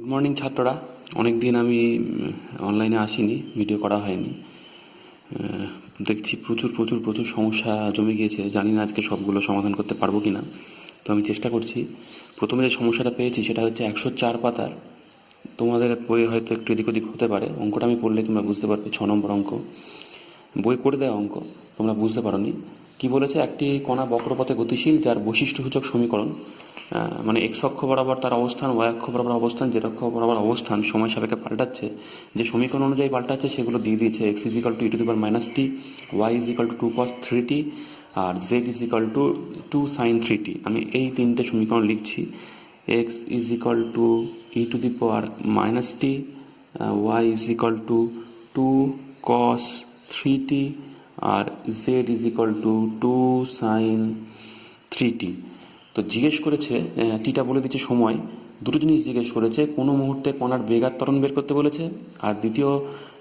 Good morning ছাত্ররা। অনেক দিন আমি অনলাইনে আসিনি, ভিডিও করা হয়নি। দেখছি প্রচুর প্রচুর প্রচুর সমস্যা জমে গিয়েছে। জানি না আজকে সবগুলো সমাধান করতে পারবো কি না, তো আমি চেষ্টা করছি। প্রথমে যে সমস্যাটা পেয়েছি সেটা হচ্ছে 104 পাতার। তোমাদের বইয়ে হয়তো একটু এদিক ওদিক হতে পারে, অঙ্কটা আমি পড়লে তোমরা বুঝতে পারবে। 6 নম্বর অঙ্ক, বই করে দেওয়া অঙ্ক, তোমরা বুঝতে পারোনি। কি বলেছে, একটি কণা বক্রপথে গতিশীল যার বৈশিষ্ট্যসূচক সমীকরণ, মানে এক্স অক্ষ বরাবর তার অবস্থান, ওয়াই অক্ষ বরাবর অবস্থান, জেড অক্ষ বরাবর অবস্থান সময় সাপেক্ষে পাল্টাচ্ছে। যে সমীকরণ অনুযায়ী পাল্টাচ্ছে সেগুলো দিয়ে দিয়েছে। X is equal to e⁻⁻t, Y is equal to 2cos3t, আর Z is equal to 2sin3t। আমি এই তিনটে সমীকরণ লিখছি। X is equal to e⁻⁻t, Y is equal to 2cos3t, আর Z is equal to 2sin3t। তো জিজ্ঞেস করেছে, টিটা বলে দিচ্ছে সময়। দুটো জিনিস জিজ্ঞেস করেছে, কোনো মুহূর্তে কণার বেগ আর ত্বরণ বের করতে বলেছে, আর দ্বিতীয়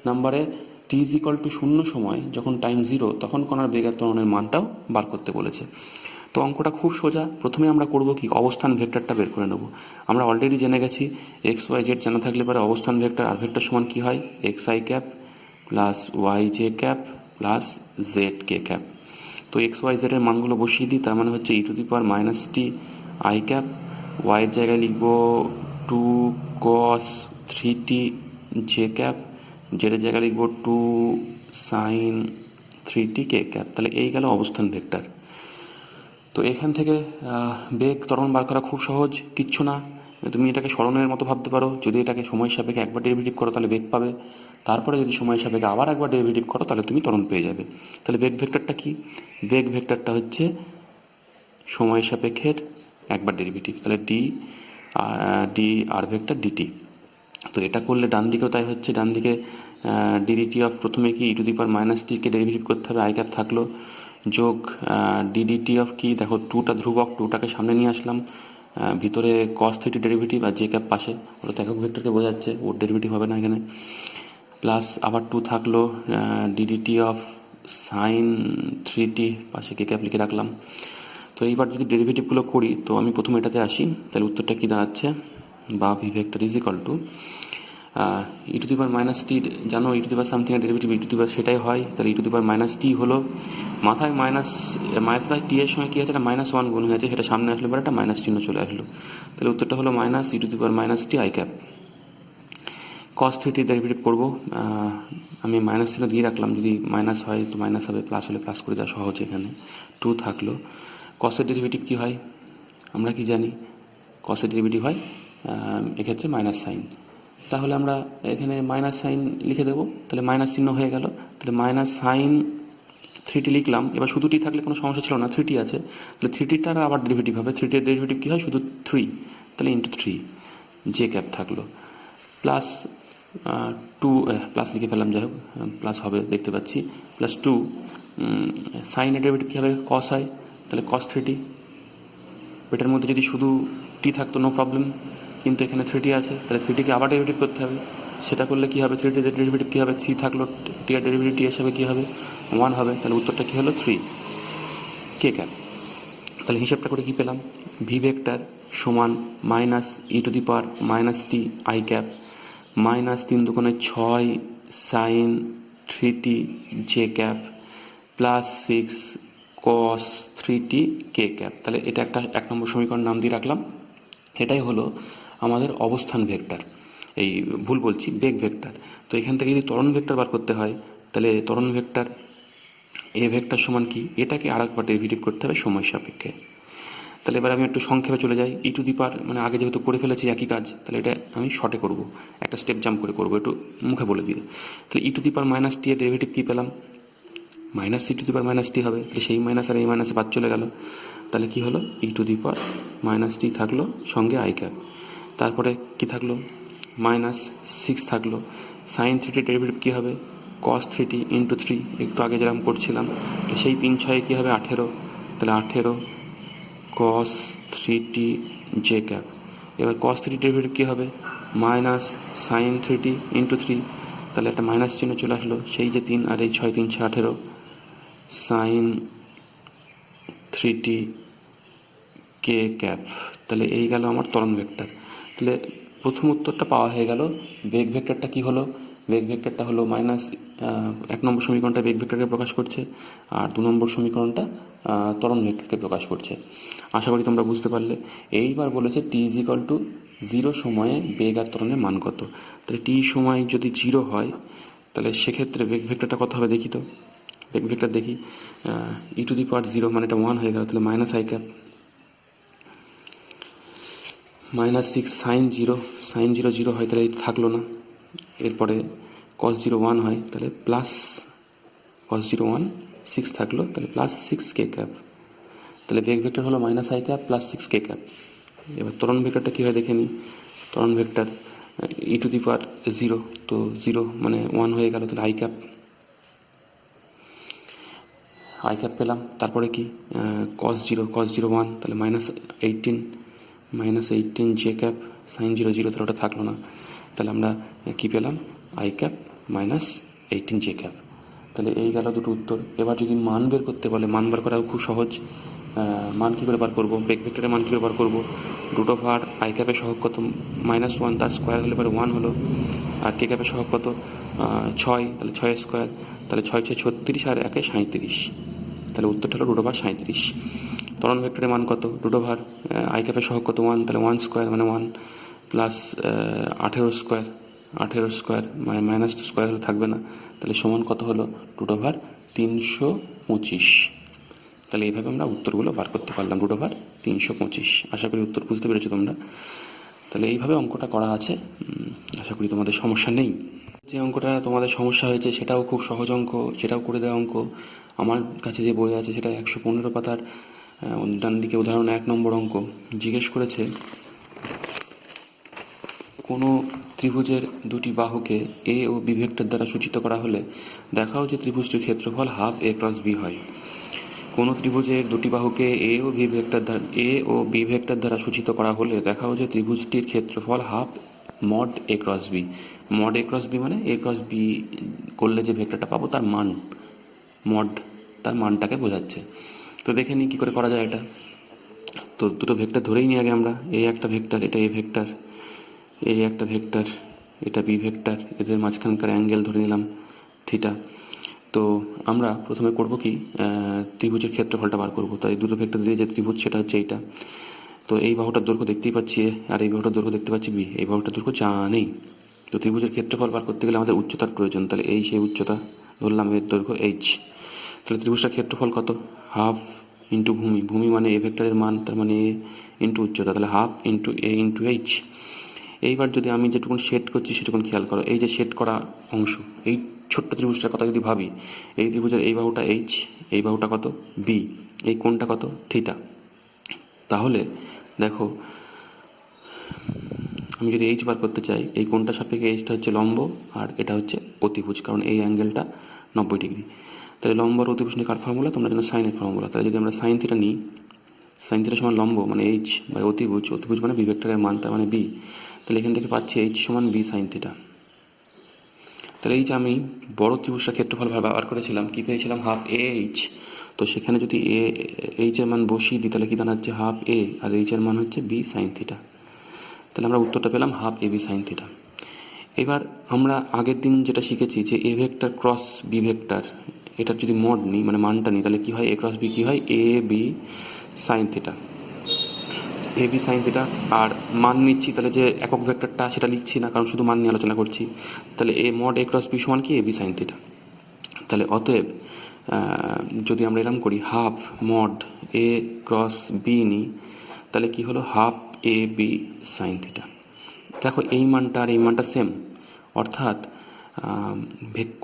নাম্বারে টি ইজ ইকাল টু 0 সময়, যখন টাইম 0, তখন কণার বেগ আর ত্বরণের মানটাও বার করতে বলেছে। তো অঙ্কটা খুব সোজা। প্রথমে আমরা করব কি, অবস্থান ভেক্টরটা বের করে নেব। আমরা অলরেডি জেনে গেছি এক্স ওয়াই জেড জানা থাকলে পরে অবস্থান ভেক্টর আর ভেক্টর সমান কি হয়, X I cap plus Y J cap plus Z K cap. তো এক্স ওয়াই জেড এর মানগুলো বসিয়ে দিই। তার মানে হচ্ছে e⁻⁻t আই ক্যাপ, ওয়াইয়ের জায়গায় লিখব 2cos3t জে ক্যাপ, জেডের জায়গায় লিখব 2sin3t কে ক্যাপ। তাহলে এই গেল অবস্থান ভেক্টর। তো এখান থেকে বেগ ত্বরণ বার করা খুব সহজ, কিচ্ছু না। তুমি এটাকে সরণের মতো ভাবতে পারো। যদি এটাকে সময় সাপেক্ষে একবার ডেরিভেটিভ করো তাহলে বেগ পাবে, তারপরে যদি সময় সাপেক্ষে আবার একবার ডেরিভেটিভ করো তাহলে তুমি ত্বরণ পেয়ে যাবে। তাহলে বেগ ভেক্টরটা কি? বেগ ভেক্টরটা হচ্ছে সময় সাপেক্ষের একবার ডেরিভেটিভ, তাহলে ডি আর ভেক্টর ডিটি। তো এটা করলে ডান দিকেও তাই হচ্ছে। ডান দিকে ডিডিটি অফ, প্রথমে কি e⁻⁻t কে ডেরিভেটিভ করতে হবে, আই ক্যাপ থাকলো, যোগ ডিডিটি অফ কি, দেখো 2টা ধ্রুবক, 2টাকে সামনে নিয়ে আসলাম, ভিতরে cos3t ডেরিভেটিভ আর জে ক্যাপ পাশে, ওটা তো একক ভেক্টরকে বোঝাচ্ছে, ওর ডেরিভেটিভ হবে না এখানে। প্লাস আবার 2 থাকলো, ডিডিটি অফ sin3t পাশে কে ক্যাপ লিখে রাখলাম। তো এইবার যদি ডেরিভেটিভগুলো করি, তো আমি প্রথমে এটাতে আসি। তাহলে উত্তরটা কি দাঁড়াচ্ছে, বা V vector is equal to e⁻⁻t, জানো e সামথিং এর ডেরিভেটিভ সেটাই হয়। তাহলে e⁻t হলো মাথায় মাথায় টি এর সঙ্গে কি আছে, এটা -1 গুণ হয়েছে, সেটা সামনে আসলে পরে একটা মাইনাস চিহ্ন চলে আসলো। তাহলে উত্তরটা হলো -e⁻t I cap. cos3t derivative করবো, আমি মাইনাস চিহ্ন দিয়ে রাখলাম, যদি মাইনাস হয় তো মাইনাস হবে, প্লাস হলে প্লাস করে দেওয়া সহজ। এখানে 2 থাকলো। কসের ডেরিভেটিভ কি হয় আমরা কি জানি, কসের ডেরিভেটিভ হয় এক্ষেত্রে মাইনাস সাইন। তাহলে আমরা এখানে মাইনাস সাইন লিখে দেবো, তাহলে মাইনাস চিহ্ন হয়ে গেল। তাহলে -sin3t লিখলাম। এবার শুধু টি থাকলে কোনো সমস্যা ছিল না, 3t আছে, তাহলে 3tটার আবার ডেরিভেটিভ হবে। 3tর ডেরিভেটিভ কী হয়, শুধু 3, তাহলে ইন্টু 3 জে ক্যাপ থাকলো, প্লাস 2, প্লাস লিখে ফেললাম, যাই হোক প্লাস হবে দেখতে পাচ্ছি, প্লাস 2 সাইনের ডেরিভেটিভ কী হবে, কস হয়, তাহলে cos3t। এটার মধ্যে যদি শুধু টি থাকতো নো প্রবলেম, কিন্তু এখানে 3t আছে, তাহলে 3tকে আবার ডেরিভেটিভ করতে হবে। সেটা করলে কী হবে, 3t এর ডেরিভেটিভ কী হবে, 3 থাকলো, টি এর ডেরিভেটিভ টি হিসাবে কী হবে, 1 হবে। তাহলে উত্তরটা কী হলো, 3 কে ক্যাপ। তাহলে হিসাবটা করে কী পেলাম, ভি ভেক্টর সমান -e⁻⁻t আই ক্যাপ -3 দুগুণে 6 sin3t J cap plus 6 cos3t কে ক্যাপ। তাহলে এটা একটা 1 নম্বর সমীকরণ নাম দিয়ে রাখলাম। এটাই হলো আমাদের অবস্থান ভেক্টর, এই ভুল বলছি, বেগ ভেক্টর। তো এখান থেকে যদি ত্বরণ ভেক্টর বার করতে হয়, তাহলে ত্বরণ ভেক্টর এ ভেক্টর সমান কি, এটাকে আর একবার ডেরিভেটিভ করতে হবে সময় সাপেক্ষে। তাহলে এবার আমি একটু সংক্ষেপে চলে যাই। মানে আগে যেহেতু করে ফেলেছি একই কাজ, তাহলে এটা আমি শর্টে করব, একটা স্টেপ জাম্প করে করবো, একটু মুখে বলে দিয়ে। তাহলে e⁻t এর ডেরিভেটিভ কী পেলাম, -c⁻t হবে। তাহলে সেই মাইনাস আর এই মাইনাসে বাদ চলে গেল। তাহলে কি হলো, e⁻t থাকলো, সঙ্গে আই ক্যাপ, তারপরে কি থাকলো, -6 থাকলো। sin3t ডেরিভেটিভ কী হবে, cos3t ইন্টু 3, একটু আগে যেরকম করছিলাম। সেই 3 6 কী হবে, 18, তাহলে 18 cos3t জে ক্যাপ। এবার cos3t ডেরিভেটিভ কী হবে, -sin3t ইন্টু 3, তাহলে একটা মাইনাস চিহ্ন চলে আসলো। সেই যে 3 আর এই 6, 3 6 18 sin3t কে ক্যাপ। তাহলে এই গেল আমার ত্বরণ ভেক্টর। তাহলে প্রথম উত্তরটা পাওয়া হয়ে গেল। বেগ ভেক্টরটা কি হলো? বেগ ভেক্টরটা হলো মাইনাস, 1 নম্বর সমীকরণটা বেগ ভেক্টরকে প্রকাশ করছে, আর 2 নম্বর সমীকরণটা ত্বরণ ভেক্টরকে প্রকাশ করছে। আশা করি তোমরা বুঝতে পারলে। এইবার বলেছে টি ইজ ইকাল টু 0 সময়ে বেগ আর ত্বরণের মান কত। তাহলে টি সময় যদি 0 হয় তাহলে সেক্ষেত্রে বেগ ভেক্টরটা কত হবে দেখি তো। বেগ ভেক্টর দেখি, e⁻0 মানে এটা 1 হয়ে গেল, তাহলে minus I cap -6 sine zero zero হয়, তাহলে এটা থাকলো না। এরপরে cos 0 1 হয়, তাহলে প্লাস cos 0 1 6 থাকলো, তাহলে +6 কে ক্যাপ। তাহলে বেগ ভেক্টর হলো minus I cap +6 K cap. এবার ত্বরণ ভেক্টরটা কী হয় দেখে নিই। ত্বরণ ভেক্টর e⁻0, তো 0 মানে 1 হয়ে গেল, তাহলে আই ক্যাপ পেলাম। তারপরে কি cos 0 1, তাহলে -18 জে ক্যাপ সাইন 0 0, তাহলে ওটা থাকলো না। তাহলে আমরা কি পেলাম? I cap -18 J cap. তাহলে এই গেল দুটো উত্তর। এবার যদি মান বের করতে বলে, মান বার করাও খুব সহজ। মান কী করে বার করবো? বেগ ভেক্টরের মান কী করে বার করবো? √r আই ক্যাপের সহগ কত? -1, তার স্কোয়ার হলে পরে 1 হলো। আর কে ক্যাপের সহগ কত? 6, তাহলে 6 স্কোয়ার, তাহলে 6 6 36, আর 1 37। তাহলে উত্তরটা হলো √r 37। ত্বরণ ভেক্টরের মান কত? √r আই ক্যাপের সহগ কত? 1, তাহলে 1 স্কোয়ার মানে 1, প্লাস 18 স্কোয়ার, 18 স্কোয়ার মানে মাইনাস তো স্কোয়ার হলে থাকবে না, তাহলে সমান কত হলো? √r 325। তাহলে এইভাবে আমরা উত্তরগুলো বার করতে পারলাম, √r 325। আশা করি উত্তর বুঝতে পেরেছো তোমরা। তাহলে এইভাবে অঙ্কটা করা আছে, আশা করি তোমাদের সমস্যা নেই। যে অঙ্কটা তোমাদের সমস্যা হয়েছে সেটাও খুব সহজ অঙ্ক, সেটাও করে দেওয়া অঙ্ক। আমার কাছে যে বই আছে সেটা 115 পাতার ডান দিকে উদাহরণ 1 নম্বর অঙ্ক। জিজ্ঞেস করেছে কোনো ত্রিভুজের দুটি বাহুকে এ ও বি ভেক্টর দ্বারা সূচিত করা হলে দেখাও যে ত্রিভুজটির ক্ষেত্রফল ½ a × b হয়। কোনো ত্রিভুজের দুটি বাহুকে এ ও বি ভেক্টর দ্বারা সূচিত করা হলে দেখাও যে ত্রিভুজটির ক্ষেত্রফল ½ mod a × b। mod a × b মানে a × b করলে যে ভেক্টরটা পাবো তার মান, মড তার মানটাকে বোঝাচ্ছে। তো দেখে নিই কী করে করা যায় এটা। তো দুটো ভেক্টর ধরেই নিই আগে আমরা। এই একটা ভেক্টর, এটা এ ভেক্টর, এই একটা ভেক্টর, এটা বি ভেক্টর, এদের মাঝখানকার অ্যাঙ্গেল ধরে নিলাম থিটা। তো আমরা প্রথমে করব কি, ত্রিভুজের ক্ষেত্রফলটা বার করব। তাই দুটো ভেক্টর দিয়ে যে ত্রিভুজ সেটা হচ্ছে এইটা। তো এই বাহুটার দৈর্ঘ্য দেখতেই পাচ্ছি এ, আর এই বাহুটার দৈর্ঘ্য দেখতে পাচ্ছি বি। এই বাহুটার দৈর্ঘ্য নেই। তো ত্রিভুজের ক্ষেত্রফল বার করতে গেলে আমাদের উচ্চতার প্রয়োজন। তাহলে এই সেই উচ্চতা ধরলাম, এর দৈর্ঘ্য এইচ। তাহলে ত্রিভুজটার ক্ষেত্রফল কত? ½ ইন্টু ভূমি, ভূমি মানে এ ভেক্টরের মান, তার মানে এ ইন্টু উচ্চতা, তাহলে ½ ইন্টু এ ইন্টু এইচ। এইবার যদি আমি যেটুকুন শেড করছি সেটুকুন খেয়াল করো। এই যে শেড করা অংশ, এই ছোট্ট ত্রিভুজটার কথা যদি ভাবি, এই ত্রিভুজের এই বাহুটা এইচ, এই বাহুটা কত? বি, এই কোণটা কত? থিটা। তাহলে দেখো, আমি যদি এইচ বার করতে চাই, এই কোণটা সাপেক্ষে এইচটা হচ্ছে লম্ব, আর এটা হচ্ছে অতিভুজ, কারণ এই অ্যাঙ্গেলটা 90 ডিগ্রি। তাহলে লম্ব আর অতিভুজ নিয়ে কার ফর্মুলা? তোমরা জানো সাইনের ফর্মুলা। তাহলে যদি আমরা সাইন থিটা নিই, সাইন থিটা সমান লম্ব মানে এইচ বাই অতিভুজ, অতিভুজ মানে বি ভেক্টরের মান, তার মানে বি। তাহলে এখান থেকে পাচ্ছি এইচ সমান বি সাইন থিটা। তাহলে এই যে আমি বড় ত্রিভুজটার ক্ষেত্রফল বার করেছিলাম, কী পেয়েছিলাম? ½ AH। তো সেখানে যদি এইচের মান বসিয়ে দিই তাহলে কি দাঁড়াচ্ছে? ½ a, আর এইচের মান হচ্ছে বি সাইন থিটা। তাহলে আমরা উত্তরটা পেলাম ½ AB সাইন থিটা। এবার আমরা আগের দিন যেটা শিখেছি যে A vector cross B vector, এটার যদি মড নিই মানে মানটা নিই, তাহলে কী হয়? এ ক্রস বি কী হয়? AB sine theta, AB sine theta. আর মান নিচ্ছি, তাহলে যে একক ভেক্টরটা সেটা লিখছি না, কারণ শুধু মান নিয়ে আলোচনা করছি। তাহলে A mod A cross B সমান কি? AB sine theta. তাহলে অতএব যদি আমরা এরকম করি, ½ মড এ ক্রস বি নিই, তাহলে কি হলো? ½ AB সাইন থিটা। দেখো এই মানটা আর এই মানটা সেম, অর্থাৎ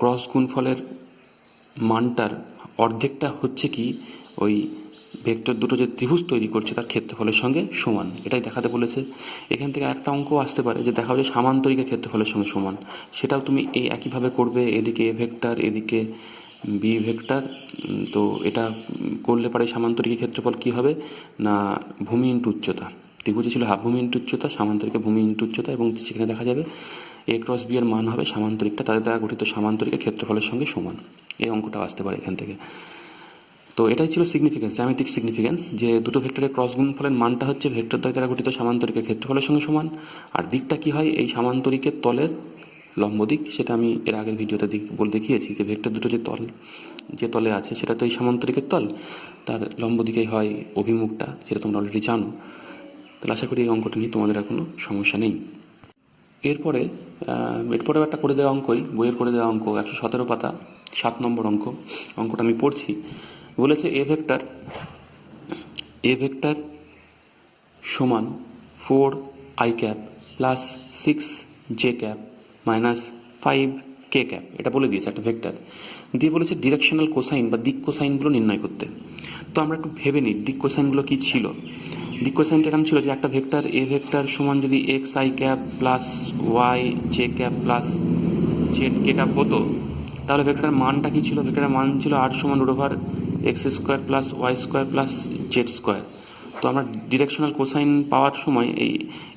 ক্রস গুণফলের মানটার অর্ধেকটা হচ্ছে কি ওই ভেক্টর দুটো যে ত্রিভুজ তৈরি করছে তার ক্ষেত্রফলের সঙ্গে সমান, এটাই দেখাতে বলেছে। এখান থেকে একটা অঙ্ক আসতে পারে যে দেখাও যে সামান্তরিকের ক্ষেত্রফলের সঙ্গে সমান, সেটাও তুমি এই একইভাবে করবে। এদিকে এ ভেক্টর, এদিকে বি ভেক্টর। তো এটা করলে পারে সামান্তরিকের ক্ষেত্রফল কী হবে না, ভূমি ইন্টু উচ্চতা। ত্রিভুজে ছিল ½ ভূমি ইন্টু উচ্চতা, সামান্তরিকে ভূমি ইন্টু উচ্চতা, এবং সেখানে দেখা যাবে এ ক্রস বি এর মান হবে সামান্তরিকটা তাদের দ্বারা গঠিত সামান্তরিকের ক্ষেত্রফলের সঙ্গে সমান। এই অঙ্কটাও আসতে পারে এখান থেকে। তো এটাই ছিল সিগনিফিকেন্স, জ্যামিতিক সিগনিফিকেন্স, যে দুটো ভেক্টরের ক্রস গুণফলের মানটা হচ্ছে ভেক্টর দ্বয় দ্বারা গঠিত সামান্তরিকের ক্ষেত্রফলের সঙ্গে সমান, আর দিকটা কি হয় এই সামান্তরিকের তলের লম্ব দিক। সেটা আমি এর আগের ভিডিওতে দেখিয়েছি যে ভেক্টর দুটো যে তলে আছে সেটা তো এই সামান্তরিকের তল, তার লম্ব দিকেই হয় অভিমুখটা, যেটা তোমরা অলরেডি জানো। তাহলে আশা করি এই অঙ্কটা নিয়ে তোমাদের আর কোনো সমস্যা নেই। এরপরেও একটা করে দেওয়া অঙ্কই, বইয়ের করে দেওয়া অঙ্ক, 117 পাতা, 7 নম্বর অঙ্ক। অঙ্কটা আমি পড়ছি। বলেছে এ ভেক্টর সমান 4i cap plus 6j cap minus 5k cap, এটা বলে দিয়েছে একটা ভেক্টর দিয়ে। বলেছে ডিরেকশনাল কোসাইন বা দিক কোসাইনগুলো নির্ণয় করতে। তো আমরা একটু ভেবে নিই দিক কোসাইনগুলো কী ছিল। দিক কোসাইনটা এরকম ছিল যে একটা ভেক্টর এ ভেক্টর সমান যদি xi cap plus Y J cap plus Z K cap হতো, তাহলে ভেক্টরের মানটা কী ছিল? ভেক্টরের মান ছিল r সমান √ x square plus Y square plus Z square. তো আমরা ডিরেকশনাল কোসাইন পাওয়ার সময় এই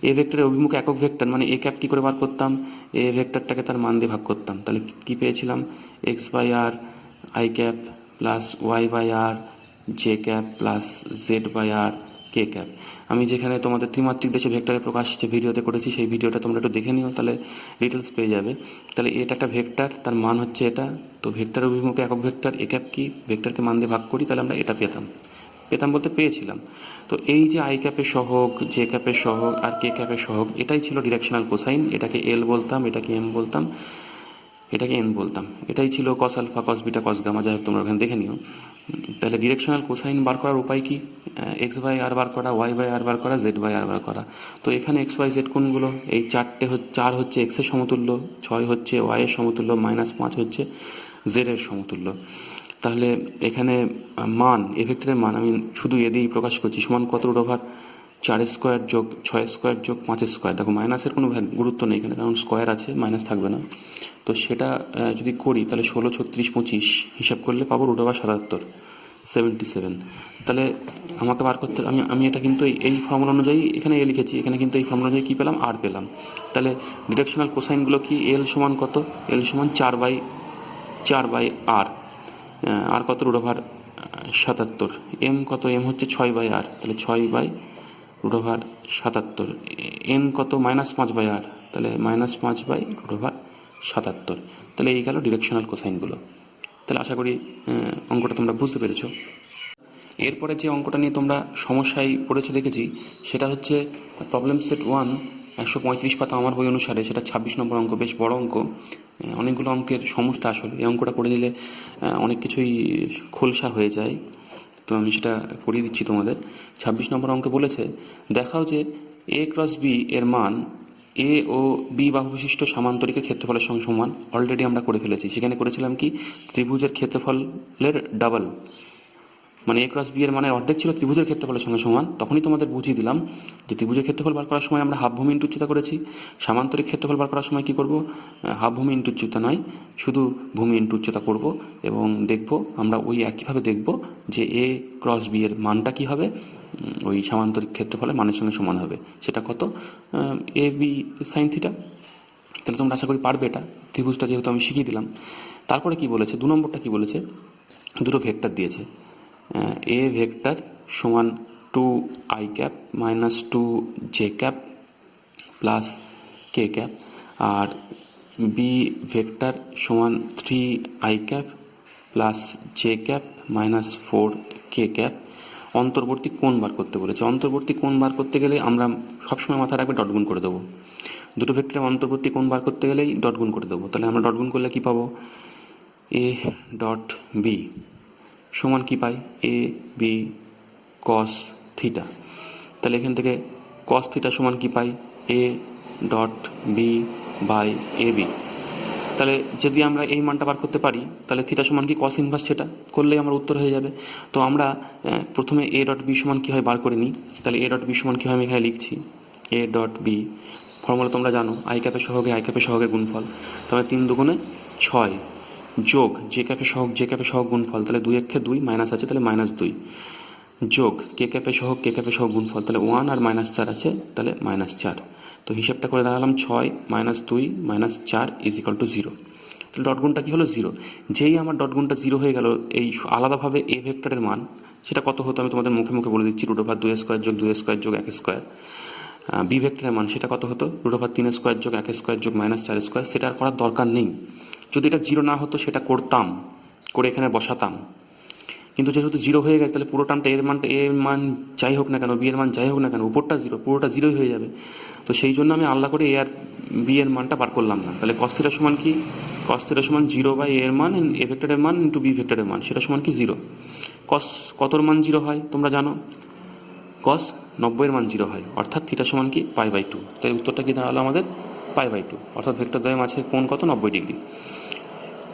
এ ভেক্টরের অভিমুখ একক ভেক্টর মানে এ ক্যাপ কী করে বার করতাম? এ ভেক্টরটাকে তার মান দিয়ে ভাগ করতাম। তাহলে কী পেয়েছিলাম? x/r i cap plus y/r J cap plus z/r K cap. আমি যেখানে তোমাদের ত্রিমাত্রিক দেশে ভেক্টরের প্রকাশ যে ভিডিওতে করেছি সেই ভিডিওটা তোমরা একটু দেখে নিও, তাহলে ডিটেলস পেয়ে যাবে। তাহলে এটা একটা ভেক্টর, তার মান হচ্ছে এটা। তো ভেক্টর অভিমুখে একক ভেক্টর এ ক্যাপ কি, ভেক্টরকে মান দিয়ে ভাগ করি, তাহলে আমরা এটা পেতাম বলতে পেয়েছিলাম। তো এই যে আই ক্যাপের সহগ, জে ক্যাপের সহগ আর কে ক্যাপের সহগ, এটাই ছিল ডিরেকশনাল কোসাইন। এটাকে এল বলতাম, এটাকে এম বলতাম, এটাকে এন বলতাম। এটাই ছিল cos alpha, cos beta, cos gamma, যাই হোক তোমরা ওখানে দেখে নিও। তাহলে ডিরেকশনাল কোসাইন বার করার উপায় কি? x/r বার করা, y/r বার করা, z/r বার করা। তো এখানে x/z কোনগুলো? এই 4 হচ্ছে x এর সমতুল্য, 6 হচ্ছে y এর সমতুল্য, -5 হচ্ছে z এর সমতুল্য। তাহলে এখানে মান, এ ভেক্টরের মান আমি শুধু এ দিয়েই প্রকাশ করছি, সমান কত? √4 স্কোয়ার যোগ 6 স্কোয়ার যোগ 5 স্কোয়ার। দেখো মাইনাসের কোনো গুরুত্ব নেই এখানে, কারণ স্কোয়ার আছে, মাইনাস থাকবে না। তো সেটা যদি করি তাহলে 16, 36, 25 হিসাব করলে পাবো √77। তাহলে আমাকে বার করতে, আমি এটা কিন্তু এই ফর্মুলা অনুযায়ী এখানে এ লিখেছি, এখানে কিন্তু এই ফর্মুলা অনুযায়ী কী পেলাম? আর পেলাম। তাহলে ডিরেকশনাল কোসাইনগুলো কি? এল সমান কত? এল সমান 4/r। আর কত? √77। এম কত? এম হচ্ছে 6/r, তাহলে 6/√77। এন কত? -5/r, তাহলে -5/√77। তাহলে এই গেল ডিরেকশনাল কোসাইনগুলো। তাহলে আশা করি অঙ্কটা তোমরা বুঝতে পেরেছো। এরপরে যে অঙ্কটা নিয়ে তোমরা সমস্যায় পড়েছো দেখেছি, সেটা হচ্ছে প্রবলেম সেট 1, 135 পাতা আমার বই অনুসারে। সেটা 26 নম্বর অঙ্ক, বেশ বড় অঙ্ক, অনেকগুলো অঙ্কের সমস্যা। আসলে এই অঙ্কটা করে নিলে অনেক কিছুই খোলসা হয়ে যায়। তো আমি সেটা করিয়ে দিচ্ছি তোমাদের। 26 নম্বর অঙ্কে বলেছে দেখাও যে a × b এর মান a ও b বাহু বিশিষ্ট সামান্তরিকের ক্ষেত্রফলের সঙ্গে সমান। অলরেডি আমরা করে ফেলেছি। সেখানে করেছিলাম কি? ত্রিভুজের ক্ষেত্রফলের ডাবল, মানে a × b এর মানে অর্ধেক ছিল ত্রিভুজের ক্ষেত্রফলের সঙ্গে সমান। তখনই তোমাদের বুঝিয়ে দিলাম যে ত্রিভুজের ক্ষেত্রফল বার করার সময় আমরা হাফ ভূমি ইন্টু উচ্চতা করেছি। সামান্তরিক ক্ষেত্রফল বার করার সময় কি করব? হাফ ভূমি ইন্টু উচ্চতা নয়, শুধু ভূমি ইন্টু উচ্চতা করব। এবং দেখব আমরা ওই একইভাবে দেখব যে a × b এর মানটা কি হবে, ওই সামান্তরিক ক্ষেত্রফলের মানের সঙ্গে সমান হবে। সেটা কত? ab sin θ। তাহলে তোমরা আশা করি পারবে এটা, ত্রিভুজটা যেহেতু আমি শিখিয়ে দিলাম। তারপরে কি বলেছে? 2 নম্বরটা কি বলেছে? দুটো ভেক্টর দিয়েছে। এ ভেক্টর সমান 2i cap minus 2j cap plus K cap, আর বি ভেক্টর সমান 3i cap plus J cap minus 4k cap. অন্তর্বর্তী কোণ বার করতে বলেছে। অন্তর্বর্তী কোণ বার করতে গেলে আমরা সবসময় মাথায় রাখবে ডট গুণ করে দেবো। দুটো ভেক্টরের অন্তর্বর্তী কোণ বার করতে গেলেই ডট গুণ করে দেবো। তাহলে আমরা ডট গুণ করলে কী পাবো? a ডট বি সমান কি পাই? A B cos theta. তাহলে এখান থেকে কস থিটা সমান কি পাই? A dot B by A B. তাহলে যদি আমরা এই মানটা বার করতে পারি, তাহলে থিটা সমান কি? কস ইনভার্স থিটা করলেই আমার উত্তর হয়ে যাবে। তো আমরা প্রথমে এ ডট বি সমান কী হয় বার করে নিই। তাহলে এ ডট বি সমান কী হয় আমি এখানে লিখছি, এ ডট বি ফর্মুলা তোমরা জানো, আই ক্যাপের সহগের গুণফল। তাহলে 3 দুগুণে 6 যোগ জে ক্যাপের সহগ গুণফল, তাহলে 2 একে 2 মাইনাস আছে, তাহলে -2 যোগ কে ক্যাপের সহগ গুণফল, তাহলে 1 আর -4 আছে, তাহলে -4। তো হিসেবটা করে দাঁড়ালাম 6 - 2 - 4 = 0। তাহলে ডট গুণটা কী হলো 0। যেই আমার ডট গুণটা 0 হয়ে গেল, এই আলাদাভাবে এ ভেক্টরের মান সেটা কত হতো আমি তোমাদের মুখে মুখে বলে দিচ্ছি, √2² যোগ 2² যোগ 1²। বি ভেক্টরের মান সেটা কত হতো, √3² যোগ 1² যোগ -4²। সেটা আর করার দরকার নেই। যদি এটা 0 না হতো সেটা করতাম, করে এখানে বসাতাম, কিন্তু যেহেতু 0 হয়ে গেছে তাহলে পুরো টার্মটা এর মান যাই হোক না কেন, বি এর মান যাই হোক না কেন, উপরটা 0, পুরোটা 0 হয়ে যাবে। তো সেই জন্য আমি আলাদা করে এ আর বি এর মানটা বার করলাম না। তাহলে cos θ সমান কি, cos θ সমান 0/a এর মান, এ ভেক্টরের মান ইন্টু বি ভেক্টরের মান, সেটা সমান কি 0। cos কতর মান 0 হয় তোমরা জানো, cos 90 এর মান 0 হয়, অর্থাৎ থিটা সমান কি π/2। তাই উত্তরটা কি দাঁড়ালো আমাদের π/2, অর্থাৎ ভেক্টর দ্বয়ের মাঝে কোণ কত, 90 ডিগ্রি।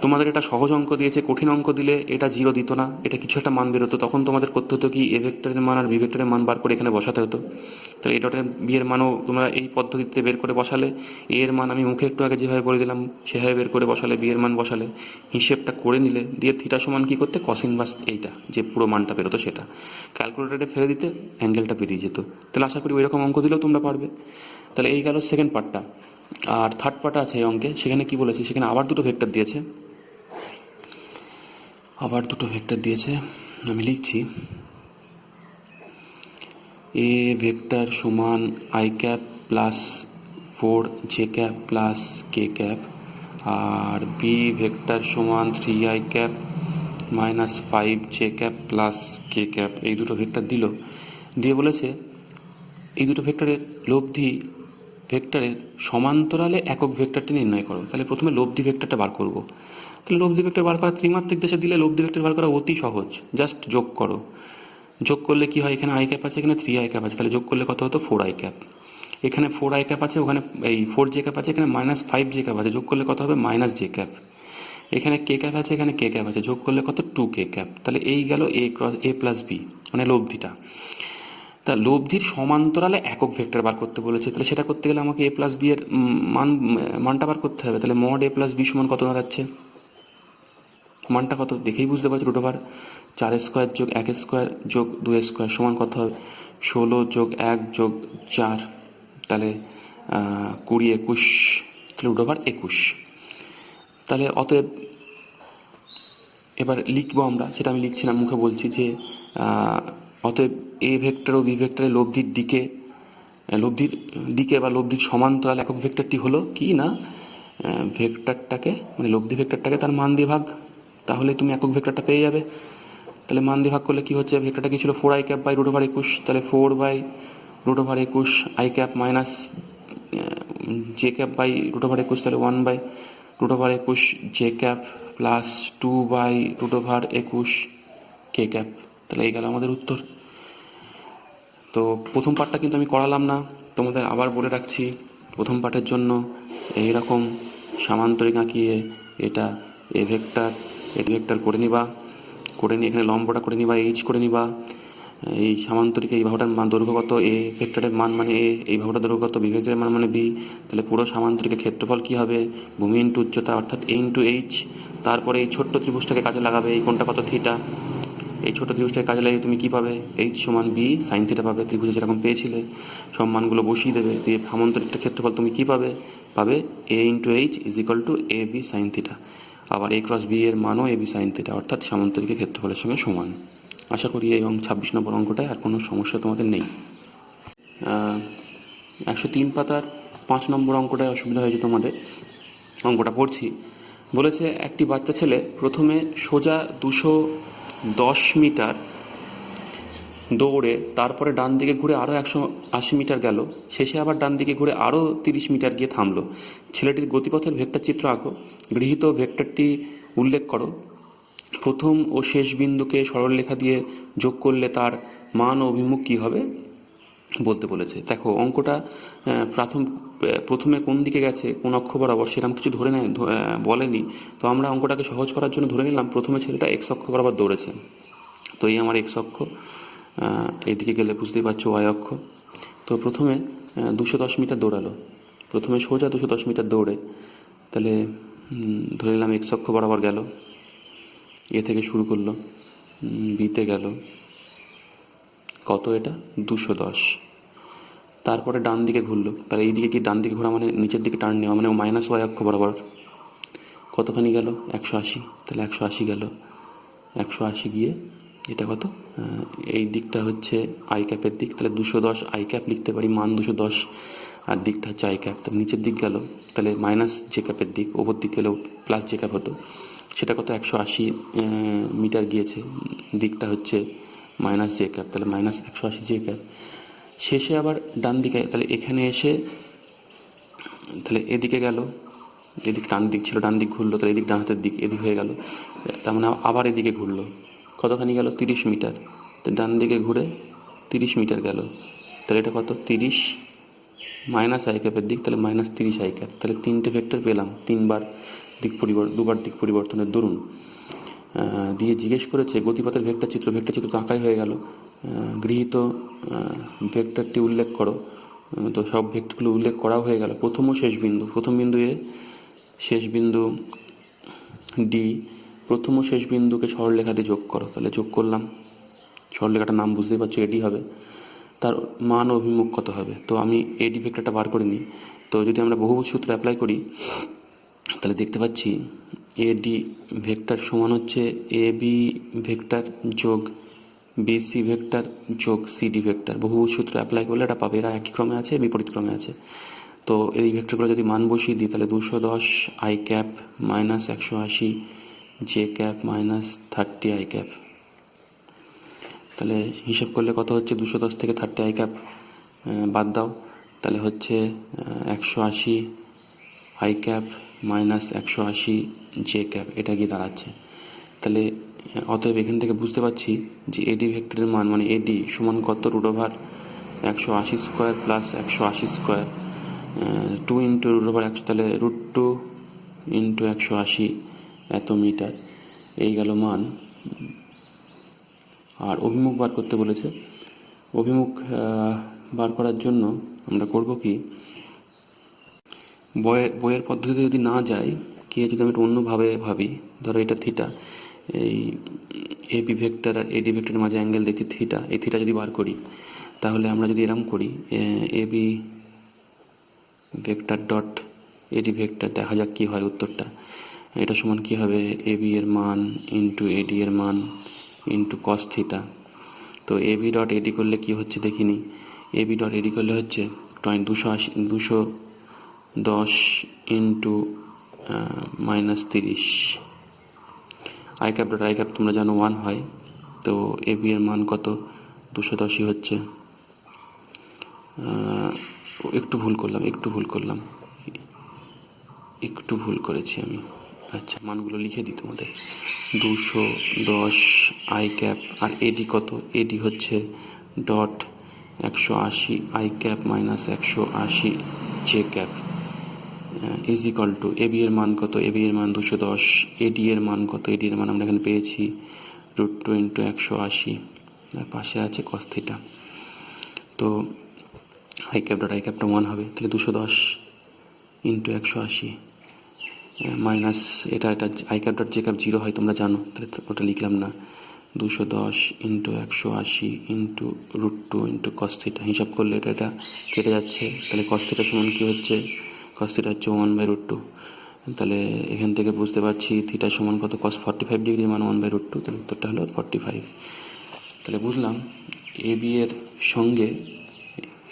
তোমাদের এটা সহজ অঙ্ক দিয়েছে, কঠিন অঙ্ক দিলে এটা 0 দিত না, এটা কিছু একটা মান বেরোতো, তখন তোমাদের করতে হতো কি এ ভেক্টরের মান আর বি ভেক্টরের মান বার করে এখানে বসাতে হতো। তাহলে এ ডটের বি এর মানও তোমরা এই পদ্ধতিতে বের করে বসালে, এ এর মান আমি মুখে একটু আগে যেভাবে বলে দিলাম সেভাবে বের করে বসালে, বি এর মান বসালে, হিসেবটা করে নিলে, দিয়ে থিটা সমান কি করতে, কস ইনভার্স এইটা যে পুরো মানটা বেরোতো সেটা ক্যালকুলেটারে ফেলে দিতে, অ্যাঙ্গেলটা বেরিয়ে যেত। তাহলে আশা করি ওই রকম অঙ্ক দিলেও তোমরা পারবে। তাহলে এই গেল সেকেন্ড পার্টটা। আর থার্ড পার্টটা আছে এই অঙ্কে, সেখানে কি বলেছে, সেখানে আবার দুটো ভেক্টর দিয়েছে, আমি লিখছি। এ ভেক্টর সমান i plus 4j plus k, আর বি ভেক্টর সমান 3i minus 5j plus k। এই দুটো ভেক্টর দিল, দিয়ে বলেছে এই দুটো ভেক্টরের লব্ধি ভেক্টরের সমান্তরালে একক ভেক্টরটি নির্ণয় করো। তাহলে প্রথমে লব্ধি ভেক্টরটা বার করব। তাহলে লব্ধি ভেক্টর বার করা, ত্রিমাত্রিক দেশে দিলে লব্ধি ভেক্টর বার করা অতি সহজ, জাস্ট যোগ করো। যোগ করলে কি হয়, এখানে i আছে, এখানে 3i আছে, তাহলে যোগ করলে কত হতো 4i। এখানে 4i আছে, ওখানে এই 4j আছে, এখানে -5j আছে, যোগ করলে কত হবে -j। এখানে k আছে, এখানে k আছে, যোগ করলে কত 2k। তাহলে এই গেল a প্লাস বি, মানে লব্ধিটা। তা লব্ধির সমান্তরালে একক ভেক্টর বার করতে বলেছে, তাহলে সেটা করতে গেলে আমাকে a প্লাস বি এর মানটা বার করতে হবে। তাহলে মড a প্লাস বি সমান কত দাঁড়াচ্ছে, মানটা কত দেখেই বুঝতে পারছি, √4² যোগ 1² যোগ 2² সমান কত হবে, 16 যোগ 1 যোগ 4, তাহলে 20, 21, তাহলে √21। তাহলে অতএব এবার লিখবো আমরা, সেটা আমি লিখছি না, মুখে বলছি যে অতএব এ ভেক্টর ও বি ভেক্টরের লব্ধির দিকে বা লব্ধির সমান্তরাল একক ভেক্টরটি হলো কি না, ভেক্টরটাকে মানে লব্ধি ভেক্টরটাকে তার মান দিয়ে ভাগ, তাহলে তুমি একক ভেক্টরটা পেয়ে যাবে। তাহলে মান দিয়ে ভাগ করলে কি হচ্ছে, ভেক্টরটা কি ছিল 4i বাই √21, তাহলে 4/√21 i মাইনাস j বাই √21, তাহলে 1/√21 j প্লাস 2/√21 k। তাহলে এই গেল আমাদের উত্তর। তো প্রথম পার্টটা কিন্তু আমি করালাম না, তোমাদের আবার বলে রাখছি, প্রথম পার্টের জন্য এইরকম সামান্তরিক আঁকিয়ে এটা এ ভেক্টর করে নিয়ে এখানে লম্বটা করে নিবা, এইচ করে নিবা, এই সামান্তরিক এই বাহুটার মান দৈর্ঘ্য কত, এ ভেক্টরের মান মানে এ, এই বাহুটার দৈর্ঘ্য কত, বি ভেক্টরের মান মানে বি। তাহলে পুরো সামান্তরিকের ক্ষেত্রফল কি হবে, ভূমি ইন্টু উচ্চতা, অর্থাৎ এ ইন্টু এইচ। তারপরে এই ছোট্ট ত্রিভুজটাকে কাজে লাগাবে, এই কোণটা কত থিটা, এই ছোট ত্রিভুজটাকে কাজে লাগিয়ে তুমি কি পাবে, এইচ সমান বি সাইন থিটা পাবে, ত্রিভুজে যেরকম পেয়েছিলে। সব মানগুলো বসিয়ে দেবে, দিয়ে সামান্তরিকটার ক্ষেত্রফল তুমি কি পাবে, A into H is equal to A B sine theta. আবার a ক্রস বি এর মানও এ বি সাইন থিটা, অর্থাৎ সামান্তরিকের ক্ষেত্রফলের সঙ্গে সমান। আশা করি এবং 26 নম্বর অঙ্কটায় আর কোনো সমস্যা তোমাদের নেই। 103 পাতার 5 নম্বর অঙ্কটায় অসুবিধা হয়েছে তোমাদের, অঙ্কটা পড়ছি। বলেছে একটি বাচ্চা ছেলে প্রথমে সোজা 210 মিটার দৌড়ে, তারপরে ডান দিকে ঘুরে আরও 180 মিটার গেল, শেষে আবার ডান দিকে ঘুরে আরও 30 মিটার গিয়ে থামলো। ছেলেটির গতিপথের ভেক্টর চিত্র আঁকো, গৃহীত ভেক্টরটি উল্লেখ করো, প্রথম ও শেষ বিন্দুকে সরলরেখা দিয়ে যোগ করলে তার মান ও অভিমুখ কী হবে বলতে বলেছে। দেখো অঙ্কটা প্রথমে কোন দিকে গেছে, কোন অক্ষ বরাবর, সেরকম কিছু বলেনি। তো আমরা অঙ্কটাকে সহজ করার জন্য ধরে নিলাম প্রথমে ছেলেটা এক্স অক্ষ বরাবর দৌড়েছে। তো এই আমার এক্স অক্ষ, এদিকে গেলে বুঝতেই পারছো ওয়াই অক্ষ। তো প্রথমে 210 মিটার দৌড়ালো, প্রথমে সোজা 210 মিটার দৌড়ে, তাহলে ধরে নিলাম এক্স অক্ষ বরাবর গেল, এ থেকে শুরু করলো, বিতে গেল, কত এটা 210, তারপরে ডান দিকে ঘুরলো। তাহলে এই দিকে কি ডান দিকে ঘোরা মানে নিচের দিকে টার্ন নেওয়া, মানে মাইনাস ওয়াই অক্ষ বরাবর কতখানি গেল 180, তাহলে 180 গেল, 180 গিয়ে এটা কত, এই দিকটা হচ্ছে আই ক্যাপের দিক, তাহলে 210 আই ক্যাপ লিখতে পারি, মান 210, আর দিকটা হচ্ছে আই ক্যাপ, তাহলে নিচের দিক গেল, তাহলে মাইনাস জে ক্যাপের দিক, ওপর দিক গেলেও প্লাস জে ক্যাপ হতো, সেটা কত 180 মিটার গিয়েছে, দিকটা হচ্ছে মাইনাস জে ক্যাপ, তাহলে মাইনাস 180 জে ক্যাপ। শেষে আবার ডান দিকে, তাহলে এখানে এসে তাহলে এদিকে গেল, এদিক ডান দিক ছিল, ডান দিক ঘুরলো, তাহলে এদিক ডান হাতের দিক, এদিক হয়ে গেল, তার মানে আবার এদিকে ঘুরলো, কতখানি গেল 30 মিটার, তো ডান দিকে ঘুরে 30 মিটার গেল, তাহলে এটা কত 30 মাইনাস আই ক্যাপের দিক, তাহলে মাইনাস 30 আই ক্যাপ, তাহলে তিনটে ভেক্টর পেলাম, দুবার দিক পরিবর্তনের দরুন। দিয়ে জিজ্ঞেস করেছে গতিপথের ভেক্টর চিত্র তো আঁকাই হয়ে গেল, গৃহীত ভেক্টরটি উল্লেখ করো, তো সব ভেক্টরগুলো উল্লেখ করাও হয়ে গেল। প্রথম বিন্দু এ, শেষ বিন্দু ডি, প্রথম ও শেষ বিন্দুকে সরলরেখা দিয়ে যোগ করো, তাহলে যোগ করলাম, সরলরেখাটার নাম বুঝতেই পারছো এডি হবে, তার মান অভিমুখ কত হবে, তো আমি এডি ভেক্টরটা বার করে নিই। তো যদি আমরা বহুভুজ সূত্র অ্যাপ্লাই করি তাহলে দেখতে পাচ্ছি এডি ভেক্টর সমান হচ্ছে এ বি ভেক্টর যোগ বিসি ভেক্টর যোগ সিডি ভেক্টর। বহুভুজ সূত্র অ্যাপ্লাই করলে এটা পাবে, এরা একই ক্রমে আছে, বিপরীত ক্রমে আছে। তো এই ভেক্টরগুলো যদি মান বসিয়ে দিই তাহলে 210 I cap minus 180 J cap minus 30 I cap, তাহলে হিসাব করলে কত হচ্ছে, 210 থেকে 30 আই ক্যাপ বাদ দাও, তাহলে হচ্ছে 180 I cap minus 180 J cap, এটা গিয়ে দাঁড়াচ্ছে। তাহলে অতএব এখান থেকে বুঝতে পারছি যে এডি ভেক্টরের মান, মানে এডি সমান কত, √180 স্কোয়ার প্লাস 180 স্কোয়ার 2 ইন্টু √100, তাহলে √2 ইন্টু 180 এত মিটার, এই গেল মান। আর অভিমুখ বার করতে বলেছে, অভিমুখ বার করার জন্য আমরা করব কি, বইয়ের পদ্ধতিতে যদি না যাই, কি যদি আমি একটু অন্যভাবে ভাবি, ধরো এটা থিটা, এই এবি ভেক্টর আর এডি ভেক্টরের মাঝে অ্যাঙ্গেল দেখছি থিটা, এই থিটা যদি বার করি তাহলে আমরা যদি এরকম করি, AB vector dot AD vector, দেখা যাক কি হয় উত্তরটা। এটা সমান কি হবে, এবি এর মান ইন্টু এডি এর মান ইন্টু কস থিটা। তো এবি ডট এডি করলে কি হচ্ছে দেখিনি, এবি ডট এডি করলে হচ্ছে 210 into -30, I cap dot I cap তোমরা জানো 1 হয়, তো এবি এর মান কত 210ই হচ্ছে, একটু ভুল করেছি আমি, আচ্ছা মানগুলো লিখে দিই তোমাদের, 210 আই ক্যাপ, আর এডি কত, এডি হচ্ছে dot 180 I cap minus 180 J cap is equal to, AB এর মান কত, এবি এর মান 210, এডি এর মান কত, এডি এর মান আমরা এখানে পেয়েছি √2 ইন্টু 180, আর পাশে আছে কস থিটা। তো আই ক্যাপ ডট আই ক্যাপটা 1 হবে, তাহলে 210 ইন্টু 180 মাইনাস এটা I cap dot J cap 0 হয় তোমরা জানো, তাহলে ওটা লিখলাম না, 210 into 180 into √2 into cos theta, হিসাব করলে এটা কেটে যাচ্ছে, তাহলে কস থিটা সমান কী হচ্ছে, কস থিটা হচ্ছে 1/√2, তাহলে এখান থেকে বুঝতে পারছি থিটা সমান কত, কস 45 ডিগ্রি মান 1/√2, তাহলে উত্তরটা হলো 45। তাহলে বুঝলাম এবি এর সঙ্গে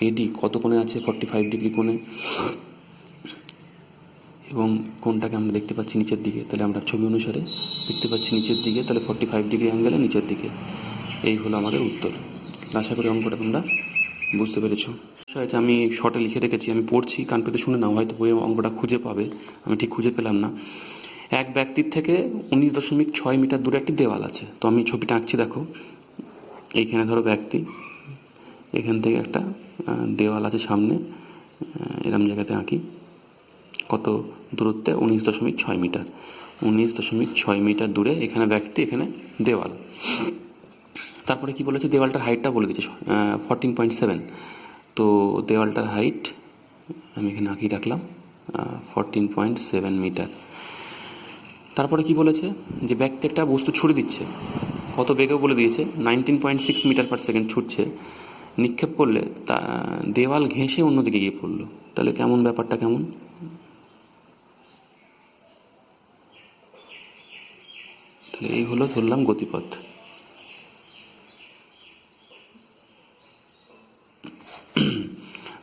এডি কত কোণে আছে, 45 ডিগ্রি কোণে, এবং কোণটাকে আমরা দেখতে পাচ্ছি নিচের দিকে, তাহলে আমরা ছবি অনুসারে দেখতে পাচ্ছি নিচের দিকে, তাহলে 45 ডিগ্রি অ্যাঙ্গেলে নিচের দিকে, এই হলো আমাদের উত্তর। আশা করি অঙ্কটা তোমরা বুঝতে পেরেছো। হয়েছে আমি শর্টে লিখে রেখেছি, আমি পড়ছি, কান পেতে শুনে নাও, হয়তো বইয়ের অঙ্কটা খুঁজে পাবে, আমি ঠিক খুঁজে পেলাম না। এক ব্যক্তির থেকে 19.6 মিটার দূরে একটি দেওয়াল আছে, তো আমি ছবিটা আঁকছি, দেখো এইখানে ধরো ব্যক্তি, এখান থেকে একটা দেওয়াল আছে সামনে, এরম জায়গাতে আঁকি, কত দূরত্বে 19.6 মিটার, 19.6 মিটার দূরে এখানে ব্যক্তি, এখানে দেওয়াল। তারপরে কি বলেছে, দেওয়ালটার হাইটটা বলে দিচ্ছে 14.7, তো দেওয়ালটার হাইট আমি এখানে আঁকি রাখলাম 14.7 মিটার। তারপরে কি বলেছে, যে ব্যক্তি একটা বস্তু ছুড়ে দিচ্ছে, কত বেগেও বলে দিয়েছে, 19.6 মিটার পার সেকেন্ড ছুটছে, নিক্ষেপ করলে তা দেওয়াল ঘেঁষে অন্যদিকে গিয়ে পড়লো, তাহলে কেমন ব্যাপারটা কেমন, তাহলে এই হলো ধরলাম গতিপথ।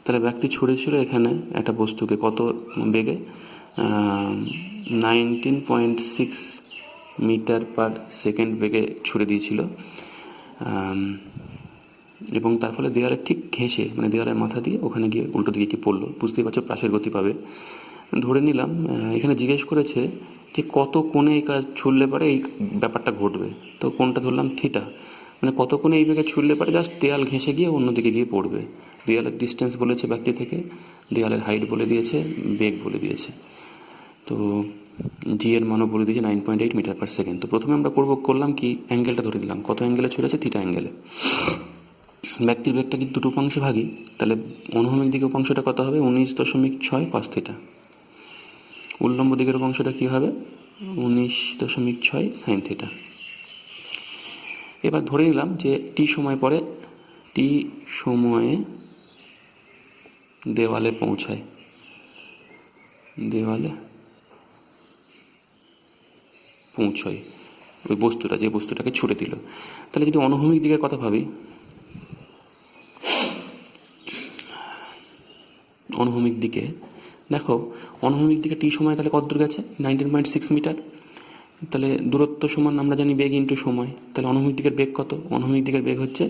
তাহলে ব্যক্তি ছুঁড়েছিল এখানে একটা বস্তুকে কত বেগে, 19.6 মিটার পার সেকেন্ড বেগে ছুঁড়ে দিয়েছিল, এবং তার ফলে দেওয়ালে ঠিক ঘেঁষে, মানে দেওয়ালের মাথা দিয়ে ওখানে গিয়ে উল্টো দিকে কি পড়লো। বুঝতেই পারছো প্রাসের গতি পাবে। ধরে নিলাম এখানে জিজ্ঞেস করেছে যে কত কোণে এই কাজ ছুড়লে পারে এই ব্যাপারটা ঘটবে। তো কোণটা ধরলাম থিটা, মানে কত কোণে এই বেগে ছুড়লে পারে জাস্ট দেয়াল ঘেঁষে গিয়ে অন্যদিকে গিয়ে পড়বে। দেয়ালের ডিস্টেন্স বলেছে ব্যক্তি থেকে, দেয়ালের হাইট বলে দিয়েছে, বেগ বলে দিয়েছে। তো জি এর মানও বলে দিয়েছে 9.8 মিটার পার সেকেন্ড। তো প্রথমে আমরা করলাম কি, অ্যাঙ্গেলটা ধরে দিলাম, কত অ্যাঙ্গেলে ছুড়েছে, থিটা অ্যাঙ্গেলে। ব্যক্তির বেগটা কি দুটো উপাংশে ভাগী, তাহলে অনুভূমিক দিকের উপাংশটা কত হবে, 19.6 কস থিটা। উল্লম্ব দিকের উপাংশটা কী হবে, 19.6 সাইন থিটা। এবার ধরে নিলাম যে টি সময় পরে, টি সময়ে দেওয়ালে পৌঁছায়, ওই বস্তুটা, যে বস্তুটাকে ছুড়ে দিল। তাহলে যদি অনুভূমিক দিকের কথা ভাবি, অনুভূমিক দিকে দেখো, অনুভূমিক দিকে টি সময় তাহলে কত দূর গেছে, 19.6 মিটার। তাহলে দূরত্ব সমান আমরা জানি বেগ ইন্টু সময়। তাহলে অনুভূমিক দিকের বেগ কত, অনুভূমিক দিকের বেগ হচ্ছে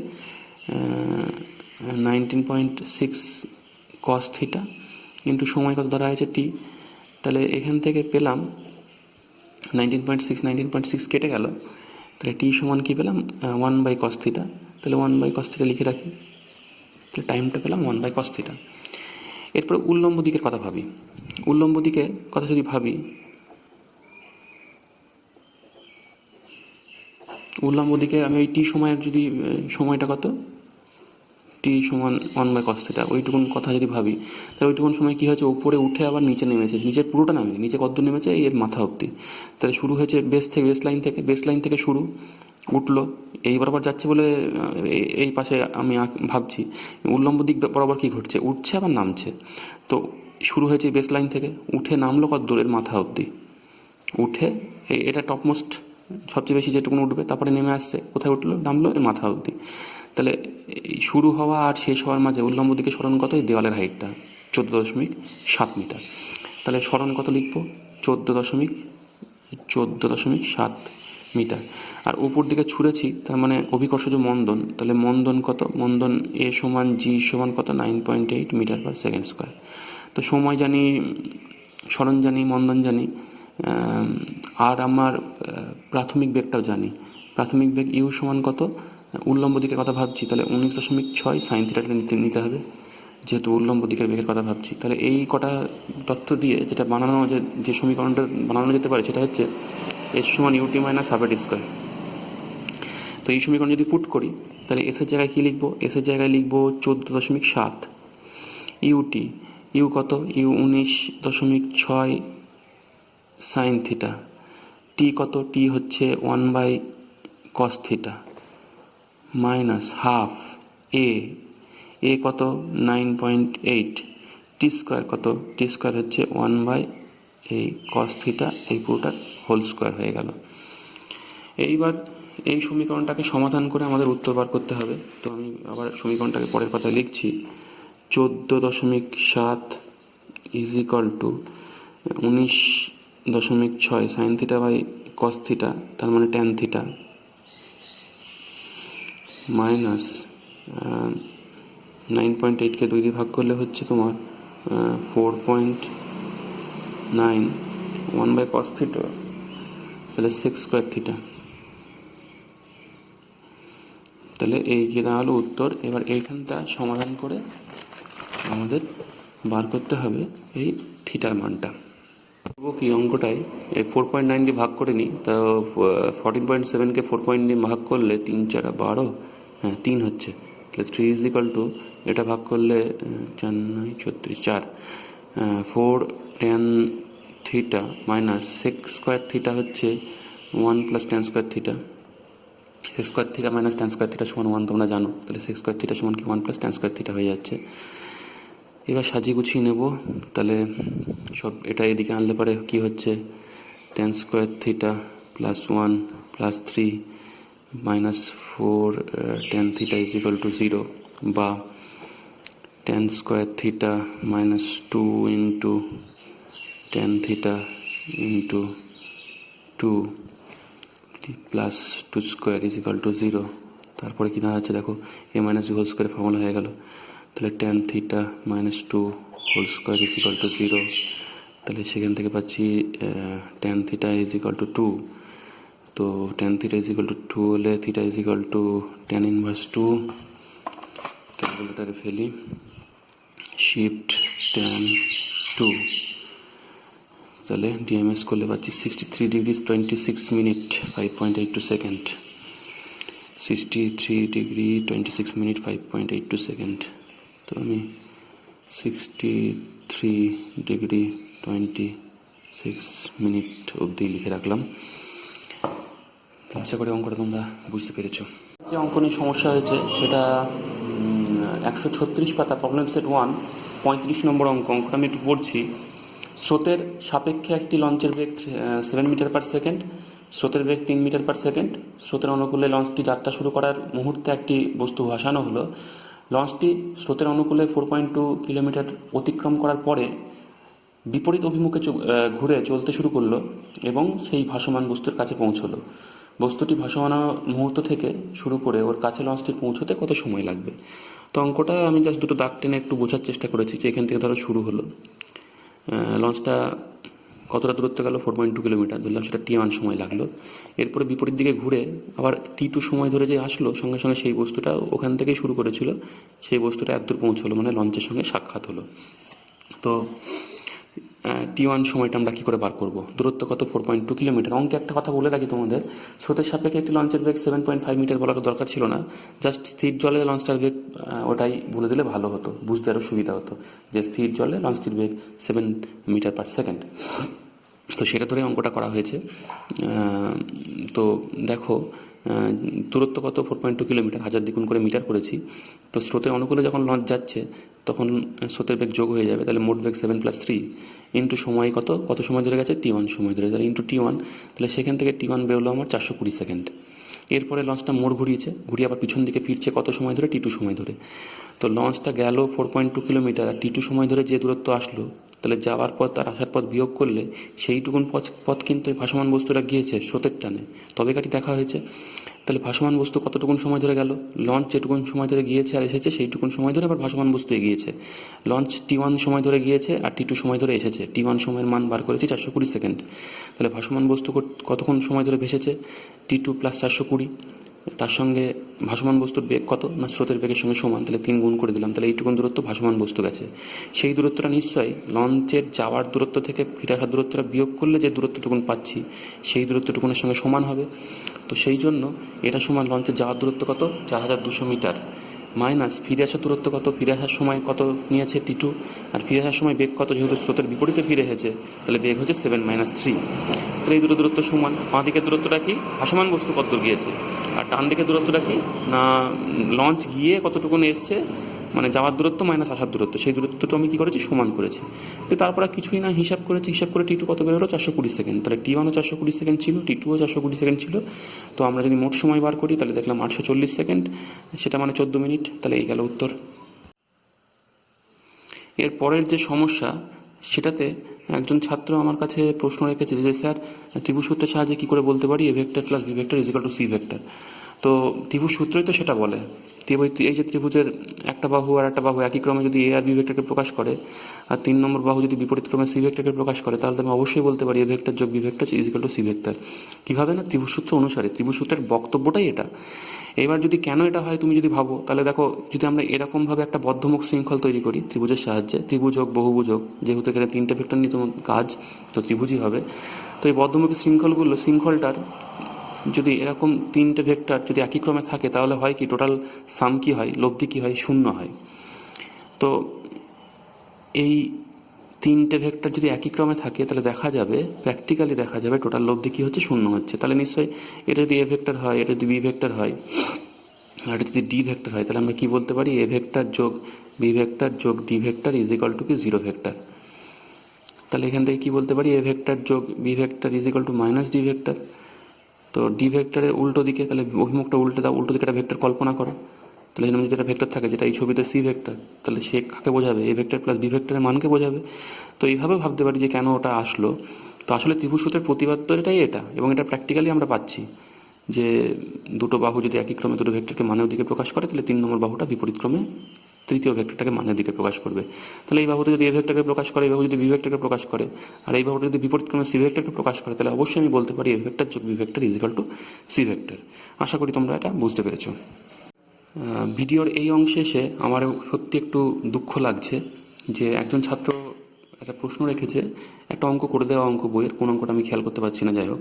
19.6 কস থিটা ইন্টু সময় কত ধরা হয়েছে টি। তাহলে এখান থেকে পেলাম 19.6 কেটে গেল, তাহলে টি সমান কী পেলাম, 1 কস থিটা। তাহলে 1 কস থিটা লিখে রাখি, তাহলে টাইমটা পেলাম 1 কস থিটা। এরপরে উল্লম্ব দিকের কথা ভাবি। উল্লম্ব দিকে কথা যদি ভাবি, উল্লম্ব দিকে আমি ওই টি সময়ের যদি সময়টা কত, টি সমান 1 কস থিটা, ওইটুকুন কথা যদি ভাবি, তাহলে ওইটুকুন সময় কী হয়েছে, উপরে উঠে আবার নিচে নেমেছে। নিচে পুরোটা নামে, নিচে কতদূর নেমেছে, এর মাথা অবধি। তাহলে শুরু হয়েছে বেস লাইন থেকে শুরু, উঠলো, এই বরাবর যাচ্ছে বলে এই পাশে আমি ভাবছি উল্লম্ব দিক বরাবর কী ঘটছে, উঠছে আবার নামছে। তো শুরু হয়েছে বেস লাইন থেকে, উঠে নামলো কত দূরের মাথা অবধি, উঠে এটা টপমোস্ট সবচেয়ে বেশি যেটুকুন উঠবে, তারপরে নেমে আসছে, কোথায় উঠলো, নামলো এর মাথা অবধি। তাহলে শুরু হওয়া আর শেষ হওয়ার মাঝে উল্লম্ব দিকে সরণ কত, এই দেওয়ালের হাইটটা 14.7 মিটার। তাহলে সরণ কত লিখবো, 14.7 মিটার। আর উপর দিকে ছুঁড়েছি, তার মানে অভিকর্ষজ মন্দন, তাহলে মন্দন কত, মন্দন এ সমান জি সমান কত, 9.8 মিটার পার সেকেন্ড স্কোয়ার। তো সময় জানি, সরণ জানি, মন্দন জানি, আর আমার প্রাথমিক বেগটাও জানি। প্রাথমিক বেগ ইউ সমান কত, উল্লম্ব দিকের কথা ভাবছি, তাহলে 19.6 সাইন থিটাটা নিতে হবে, যেহেতু উল্লম্ব দিকের বেগের কথা ভাবছি। তাহলে এই কটা তথ্য দিয়ে যেটা বানানো, যে সমীকরণটা বানানো যেতে পারে সেটা হচ্ছে এস সমান ইউটি মাইনাস হাফ এটি স্কোয়ার। তো এই সমীকরণ যদি পুট করি, তাহলে এসের জায়গায় কী লিখবো, এসের জায়গায় লিখবো 14.7 ইউটি, ইউ কত, ইউ 19.6 সাইন থিটা, টি কত, টি হচ্ছে 1 কস থিটা, মাইনাস হাফ এ কত 9.8, টি স্কোয়ার কত, টি স্কোয়ার হচ্ছে 1 এই কস থিটা, এই পুরোটার হোল স্কোয়ার হয়ে গেল। এইবার এই সমীকরণটাকে সমাধান করে আমাদের উত্তর বার করতে হবে। তো আমি আবার সমীকরণটাকে পরের কথায় লিখছি, 14.7 is equal to 19.6 sine theta by cos theta, তার মানে ট্যান থিটা, মাইনাস 9.8কে 2 দিয়ে ভাগ করলে হচ্ছে তোমার 4.9, 1 কস থিটা, তাহলে 6 স্কোয়ার থিটা। তাহলে এই যে দাঁড়ালো উত্তর। এবার এইখানটা সমাধান করে আমাদের বার করতে হবে এই থিটার মানটা। কি অঙ্কটায় এই 4.9 দিয়ে ভাগ করে নিই, তা 14.7কে 4 দিয়ে ভাগ করলে 3 4 12, হ্যাঁ 3 হচ্ছে। তাহলে 3 ইজ ইকাল টু, এটা ভাগ করলে 4 9 36, 4 4 tan theta minus 6 square theta হচ্ছে 1 plus tan square theta. 6 square theta minus tan square theta সমান 1 তোমরা জানো, তাহলে 6 স্কোয়ার থিটা সমান কি 1 প্লাস tan স্কোয়ার থিটা হয়ে যাচ্ছে। এবার সাজিয়ে গুছিয়ে নেব, তাহলে সব এটা এদিকে আনলে পরে কী হচ্ছে, tan square theta plus 1 plus 3 minus 4 tan theta is equal to 0, বা tan square theta minus 2 into tan theta into 2 plus 2 square is equal to 0। তারপরে কী দাঁড়াচ্ছে দেখো, A minus B whole square formula হয়ে গেল। তাহলে tan theta minus 2 whole square is equal to 0। তাহলে সেখান থেকে পাচ্ছি tan theta is equal to 2। তো tan theta is equal to 2 হলে theta is equal two tan inverse 2। ক্যালকুলেটারে ফেলি, শিফট tan 2, তাহলে ডিএমএস করলে পাচ্ছি 63 degree 26 minute 5.82 second. 63 degree 26 minute 5.82 second. তো আমি 63 ডিগ্রি 26 মিনিট অবধি লিখে রাখলাম। আশা করি অঙ্কটা তোমরা বুঝতে পেরেছো। যে অঙ্ক নিয়ে সমস্যা হয়েছে সেটা 136 পাতা, প্রবলেম সেট 1, 35 নম্বর অঙ্ক। অঙ্কটা আমি একটু পড়ছি। স্রোতের সাপেক্ষে একটি লঞ্চের বেগ 7 মিটার পার সেকেন্ড, স্রোতের বেগ 3 মিটার পার সেকেন্ড। স্রোতের অনুকূলে লঞ্চটি যাত্রা শুরু করার মুহূর্তে একটি বস্তু ভাসানো হলো। লঞ্চটি স্রোতের অনুকূলে 4.2 কিলোমিটার অতিক্রম করার পরে বিপরীত অভিমুখে ঘুরে চলতে শুরু করলো এবং সেই ভাসমান বস্তুর কাছে পৌঁছলো। বস্তুটি ভাসমান মুহূর্ত থেকে শুরু করে ওর কাছে লঞ্চটি পৌঁছতে কত সময় লাগবে? তো অঙ্কটা আমি জাস্ট দুটো দাগ টেনে একটু বোঝার চেষ্টা করেছি যে এখান থেকে ধরো শুরু হলো, লঞ্চটা কতটা দূরত্ব গেল 4.2 কিলোমিটার, ধরলাম সেটা T1 সময় লাগলো। এরপরে বিপরীত দিকে ঘুরে আবার T2 সময় ধরে যে আসলো, সঙ্গে সঙ্গে সেই বস্তুটা ওখান থেকেই শুরু করেছিল, সেই বস্তুটা একদূর পৌঁছলো, মানে লঞ্চের সঙ্গে সাক্ষাৎ হলো। তো T1 সময়টা আমরা কী করে বার করব? দূরত্ব কত? 4.2 কিলোমিটার। অঙ্কে একটা কথা বলে রাখি তোমাদের, স্রোতের সাপেক্ষে একটি লঞ্চের বেগ 7.5 মিটার বলার দরকার ছিল না, জাস্ট স্থির জলে লঞ্চটার বেগ ওটাই বলে দিলে ভালো হতো, বুঝতে আরও সুবিধা হতো যে স্থির জলে লঞ্চটির বেগ 7 মিটার পার সেকেন্ড। তো সেটা ধরে অঙ্কটা করা হয়েছে। তো দেখো দূরত্ব কত? 4.2 কিলোমিটার, 1000 দ্বিগুণ করে মিটার করেছি। তো স্রোতের অনুকূলে যখন লঞ্চ যাচ্ছে তখন স্রোতের বেগ যোগ হয়ে যাবে, তাহলে মোট বেগ 7 + 3 ইন্টু সময় কত সময় ধরে গেছে? T1 সময় ধরে, তাহলে ইন্টু T1, তাহলে সেখান থেকে T1 বেরোলো আমার 420 সেকেন্ড। এরপরে লঞ্চটা মোড় ঘুরিয়েছে, ঘুরিয়ে আবার পিছন দিকে ফিরছে কত সময় ধরে? T2 সময় ধরে। তো লঞ্চটা গেল 4.2 কিলোমিটার, আর T2 সময় ধরে যে দূরত্ব আসলো, তাহলে যাওয়ার পথ আর আসার পথ বিয়োগ করলে সেইটুকুন পথ কিন্তু এই ভাসমান বস্তুটা গিয়েছে স্রোতের টানে, তবে কাটি দেখা হয়েছে। তাহলে ভাসমান বস্তু কতটুকুন সময় ধরে গেল? লঞ্চ যেটুকুন সময় ধরে গিয়েছে আর এসেছে সেইটুকুন সময় ধরে আবার ভাসমান বস্তু এগিয়েছে। লঞ্চ T1 সময় ধরে গিয়েছে আর T2 সময় ধরে এসেছে। T1 সময়ের মান বার করেছি 420 সেকেন্ড। তাহলে ভাসমান বস্তু কতক্ষণ সময় ধরে ভেসেছে? T2 + 420, তার সঙ্গে ভাসমান বস্তুর বেগ কত? না স্রোতের বেগের সঙ্গে সমান, তাহলে 3 গুণ করে দিলাম, তাহলে এইটুকুন দূরত্ব ভাসমান বস্তু গেছে। সেই দূরত্বটা নিশ্চয়ই লঞ্চের যাওয়ার দূরত্ব থেকে ফিরে আসার দূরত্বটা বিয়োগ করলে যে দূরত্বটুকুন পাচ্ছি সেই দূরত্বটুকুনের সঙ্গে সমান হবে। তো সেই জন্য এটা সমান লঞ্চের যাওয়ার দূরত্ব কত? 4200 মিটার, মাইনাস ফিরে আসার দূরত্ব কত? ফিরে আসার সময় কত নিয়েছে? T2, আর ফিরে আসার সময় বেগ কত? যেহেতু স্রোতের বিপরীতে ফিরে এসেছে তাহলে বেগ হচ্ছে 7 - 3। তাহলে এই দুটো দূরত্ব সমান। বাঁ দিকের দূরত্বটা কি? ভাসমান বস্তু কত দূর গিয়েছে, আর ডান দিকের দূরত্বটা কি? না লঞ্চ গিয়ে কতটুকুন এসছে, মানে যাওয়ার দূরত্ব মাইনাস আসার দূরত্ব, সেই দূরত্বটা আমি কী করেছি? সমান করেছি। তো তারপরে কিছুই না, হিসাব করেছি, হিসাব করে T2 কত বেরোলো? 420 সেকেন্ড। তাহলে T1ও 420 সেকেন্ড ছিল, T2ও 420 সেকেন্ড ছিল। তো আমরা যদি মোট সময় বার করি তাহলে দেখলাম 840 সেকেন্ড, সেটা মানে 14 মিনিট। তাহলে এই গেল উত্তর। এর পরের যে সমস্যা সেটাতে একজন ছাত্র আমার কাছে প্রশ্ন রেখেছে যে স্যার ত্রিভুজ সূত্রের সাহায্যে কী করে বলতে পারি A vector + B vector = C vector. তো ত্রিভুজ সূত্রই তো সেটা বলে। এই যে ত্রিভুজের একটা বাহু আর একটা বাহু একই ক্রমে যদি A আর B ভেক্টরকে প্রকাশ করে, আর 3 নম্বর বাহু যদি বিপরীত ক্রমে C ভেক্টরকে প্রকাশ করে, তাহলে আমি অবশ্যই বলতে পারি A vector + B vector = C vector. কীভাবে? না ত্রিভুজ সূত্র অনুসারে। ত্রিভুজ সূত্রের বক্তব্যটাই এটা। এবার যদি কেন এটা হয় তুমি যদি ভাবো, তাহলে দেখো যদি আমরা এরকমভাবে একটা বদ্ধমুখ শৃঙ্খল তৈরি করি ত্রিভুজের সাহায্যে, ত্রিভুজ হোক বহুভুজ হোক, যেহেতু এখানে 3টে ভেক্টর নিয়ে তোমার কাজ, তো ত্রিভুজই হবে। তো এই বদ্ধমুখী শৃঙ্খলটার যদি এরকম 3টে ভেক্টর যদি একই ক্রমে থাকে তাহলে হয় কি? টোটাল সাম কি হয়? লব্ধি কি হয়? 0 হয়। তো এই 3টে ভেক্টর যদি একই ক্রমে থাকে তাহলে দেখা যাবে, প্র্যাকটিক্যালি দেখা যাবে টোটাল লব্ধি কী হচ্ছে? 0 হচ্ছে। তাহলে নিশ্চয়ই এটা যদি A ভেক্টর হয়, এটা যদি B ভেক্টর হয়, আর এটা যদি D ভেক্টর হয়, তাহলে আমরা কী বলতে পারি? A ভেক্টর যোগ B ভেক্টর যোগ D ভেক্টর = কি? 0 ভেক্টর। তাহলে এখান থেকে কী বলতে পারি? A ভেক্টর যোগ B ভেক্টর = -D ভেক্টর। তো ডি ভেক্টরের উল্টো দিকে, তাহলে অভিমুখটা উল্টে দাও, উল্টো দিকে একটা ভেক্টর কল্পনা করো। তাহলে এখানে যদি একটা ভেক্টর থাকে, যেটা এই ছবিতে সি ভেক্টর, তাহলে সে কাকে বোঝাবে? এ ভেক্টর প্লাস বি ভেক্টরের মানকে বোঝাবে। তো এইভাবে ভাবতে পারি যে কেন ওটা আসলো। তো আসলে ত্রিভুজ সূত্রের প্রতিবাদ তো এটাই, এটা, এবং এটা প্র্যাকটিক্যালি আমরা পাচ্ছি যে দুটো বাহু যদি একই ক্রমে দুটো ভেক্টরকে মানের দিকে প্রকাশ করে, তাহলে 3 নম্বর বাহুটা বিপরীত ক্রমে তৃতীয় ভেক্টরটাকে মানের দিকে প্রকাশ করবে। তাহলে এই বাহুতে যদি এ ভেক্টরকে প্রকাশ করে, এই বাহু যদি বি ভেক্টরকে প্রকাশ করে, আর এই বাহুটা যদি বিপরীত ক্রমে সি ভেক্টরকে প্রকাশ করে, তাহলে অবশ্যই আমি বলতে পারি এ ভেক্টর যোগ B vector is equal to C vector. আশা করি তোমরা এটা বুঝতে পেরেছো। ভিডিওর এই অংশে এসে আমার সত্যি একটু দুঃখ লাগছে যে একজন ছাত্র একটা প্রশ্ন রেখেছে, একটা অঙ্ক করে দেওয়া অঙ্ক, বইয়ের কোন অঙ্কটা আমি খেয়াল করতে পারছি না, যাই হোক,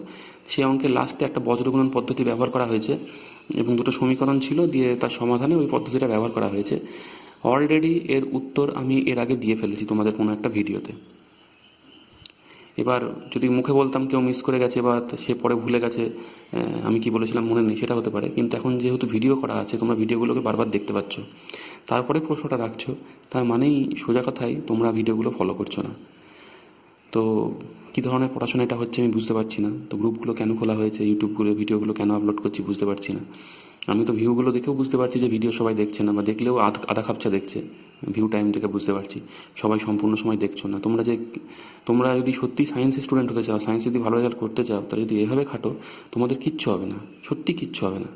সেই অঙ্কের লাস্টে একটা বজ্রগুণন পদ্ধতি ব্যবহার করা হয়েছে এবং দুটো সমীকরণ ছিল, দিয়ে তার সমাধানে ওই পদ্ধতিটা ব্যবহার করা হয়েছে। অলরেডি এর উত্তর আমি এর আগে দিয়ে ফেলেছি তোমাদের কোনো একটা ভিডিওতে। এবার যদি মুখে বলতাম কেউ মিস করে গেছে বা সে পরে ভুলে গেছে, আমি কি বলেছিলাম মনে নেই, সেটা হতে পারে। কিন্তু এখন যেহেতু ভিডিও করা আছে, তোমরা ভিডিওগুলোকে বারবার দেখতে পাচ্ছ, তারপরে প্রশ্নটা রাখছো, তার মানেই সোজা কথাই তোমরা ভিডিওগুলো ফলো করছো না। তো কী ধরনের পড়াশোনা এটা হচ্ছে আমি বুঝতে পারছি না। তো গ্রুপগুলো কেন খোলা হয়েছে, ইউটিউবগুলো ভিডিওগুলো কেন আপলোড করছি বুঝতে পারছি না। আমি তো ভিউগুলো দেখেও বুঝতে পারছি যে ভিডিও সবাই দেখছে না, বা দেখলেও আধা খাপচা দেখছে। ভিউ টাইম থেকে বুঝতে পারছি সবাই সম্পূর্ণ সময় দেখছো না। তোমরা যদি সত্যি সায়েন্সের স্টুডেন্ট হতে চাও, সায়েন্স যদি ভালো রেজাল্ট করতে চাও, তাহলে যদি এভাবে খাটো, তোমাদের কিচ্ছু হবে না, সত্যি কিচ্ছু হবে না।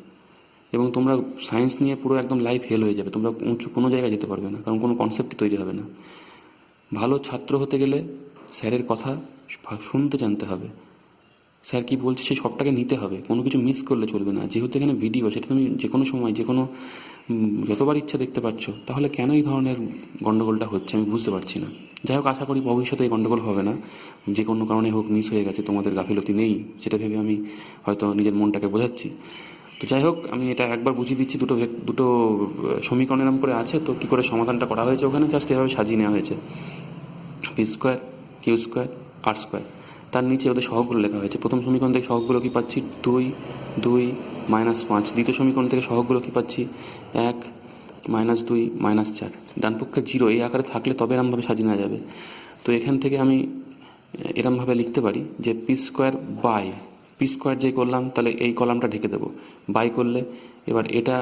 এবং তোমরা সায়েন্স নিয়ে পুরো একদম লাইফ ফেল হয়ে যাবে, তোমরা উঁচু কোনো জায়গায় যেতে পারবে না, কারণ কোনো কনসেপ্টই তৈরি হবে না। ভালো ছাত্র হতে গেলে স্যারের কথা শুনতে জানতে হবে, স্যার কী বলছে সেই সবটাকে নিতে হবে, কোনো কিছু মিস করলে চলবে না। যেহেতু এখানে ভিডিও, সেটা তুমি যে কোনো সময় যে কোনো যতবার ইচ্ছা দেখতে পাচ্ছ, তাহলে কেন এই ধরনের গণ্ডগোলটা হচ্ছে আমি বুঝতে পারছি না। যাই হোক, আশা করি ভবিষ্যতে এই গণ্ডগোল হবে না। যে কোনো কারণে হোক মিস হয়ে গেছে, তোমাদের গাফিলতি নেই, সেটা ভেবে আমি হয়তো নিজের মনটাকে বোঝাচ্ছি। তো যাই হোক, আমি এটা একবার বুঝিয়ে দিচ্ছি। দুটো সমীকরণ এরম করে আছে, তো কী করে সমাধানটা করা হয়েছে ওখানে জাস্ট এভাবে সাজিয়ে নেওয়া হয়েছে, পি স্কোয়ার কিউ স্কোয়ার আর স্কোয়ার। তার নিচে ওদের সহগগুলো লেখা হয়েছে। প্রথম সমীকরণ থেকে সহগগুলো কী পাচ্ছি, 2 2 -5। দ্বিতীয় সমীকরণ থেকে সহগগুলো কী পাচ্ছি, 1 -2 -4। ডান পক্ষে 0 এই আকারে থাকলে তবে এরমভাবে সাজিয়ে নেওয়া যাবে। তো এখান থেকে আমি এরমভাবে লিখতে পারি যে P square by, P square যে করলাম, তাহলে এই কলামটা ঢেকে দেবো, বাই করলে এবার এটা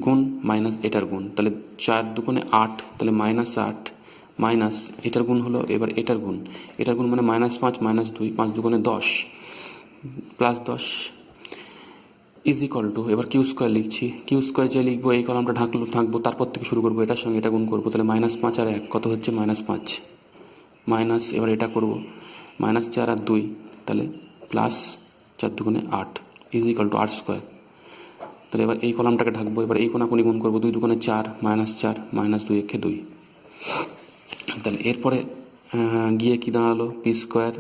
গুণ মাইনাস এটার গুণ, তাহলে 4 দুগুণে 8, তাহলে -8 মাইনাস এটার গুণ হলো এবার এটার গুণ, এটার গুণ মানে -5 -2, 5 দুগুণে 10 প্লাস 10 ইজ ইকুয়াল টু, এবার কিউ স্কোয়ার লিখছি। কিউ স্কোয়ার যে লিখবো, এই কলামটা থাকবো, তারপর থেকে শুরু করবো, এটার সঙ্গে এটা গুণ করবো, তাহলে -5 আর 1 কত হচ্ছে, -5 মাইনাস, এবার এটা করবো -4 আর 2, তাহলে প্লাস 4 দুগুণে 8 ইজ ইকুয়াল টু 8 স্কোয়ার। তাহলে এবার এই কলামটাকে ঢাকবো, এবার এই কোনাকুনি গুণ করবো, 2 দুগুণে 4 -4 -2 একে 2। তাহলে এরপরে গিয়ে কী দাঁড়ালো, পি স্কোয়ার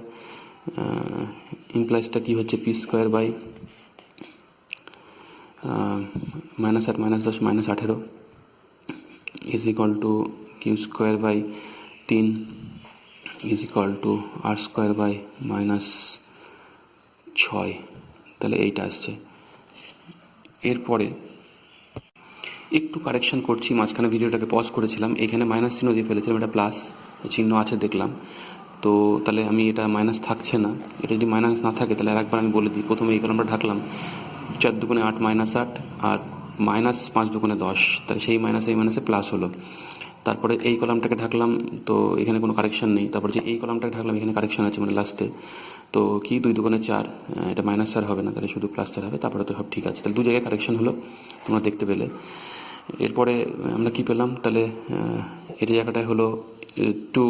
ইমপ্লাইসটা কী হচ্ছে, P square by -8 -10 -18 is equal to Q square by 3 is equal to R square by -6। তাহলে এইটা আসছে। এরপরে একটু কারেকশন করছি, মাঝখানে ভিডিওটাকে পজ করেছিলাম, এখানে মাইনাস চিহ্ন দিয়ে ফেলেছিলাম, এটা প্লাস চিহ্ন আছে দেখলাম। তো তাহলে আমি এটা মাইনাস থাকছে না, এটা যদি মাইনাস না থাকে তাহলে আরেকবার আমি বলে দিই। প্রথমে এই কলামটা ঢাকলাম, 4 দুগুণে 8 -8 আর -5 দুগুণে 10, তাহলে সেই মাইনাসে প্লাস হলো। তারপরে এই কলামটাকে ঢাকলাম, তো এখানে কোনো কারেকশন নেই। তারপরে যে এই কলামটাকে ঢাকলাম, এখানে কারেকশন আছে মানে লাস্টে। তো কি 2 দুগুণে 4, এটা -4 হবে না, তাহলে শুধু +4 হবে। তারপরে তো সব ঠিক আছে, তাহলে 2 জায়গায় কারেকশন হলো, তোমরা দেখতে পেলে। এরপরে আমরা কি পেলাম, তাহলে এই জায়গাটায় হলো 2,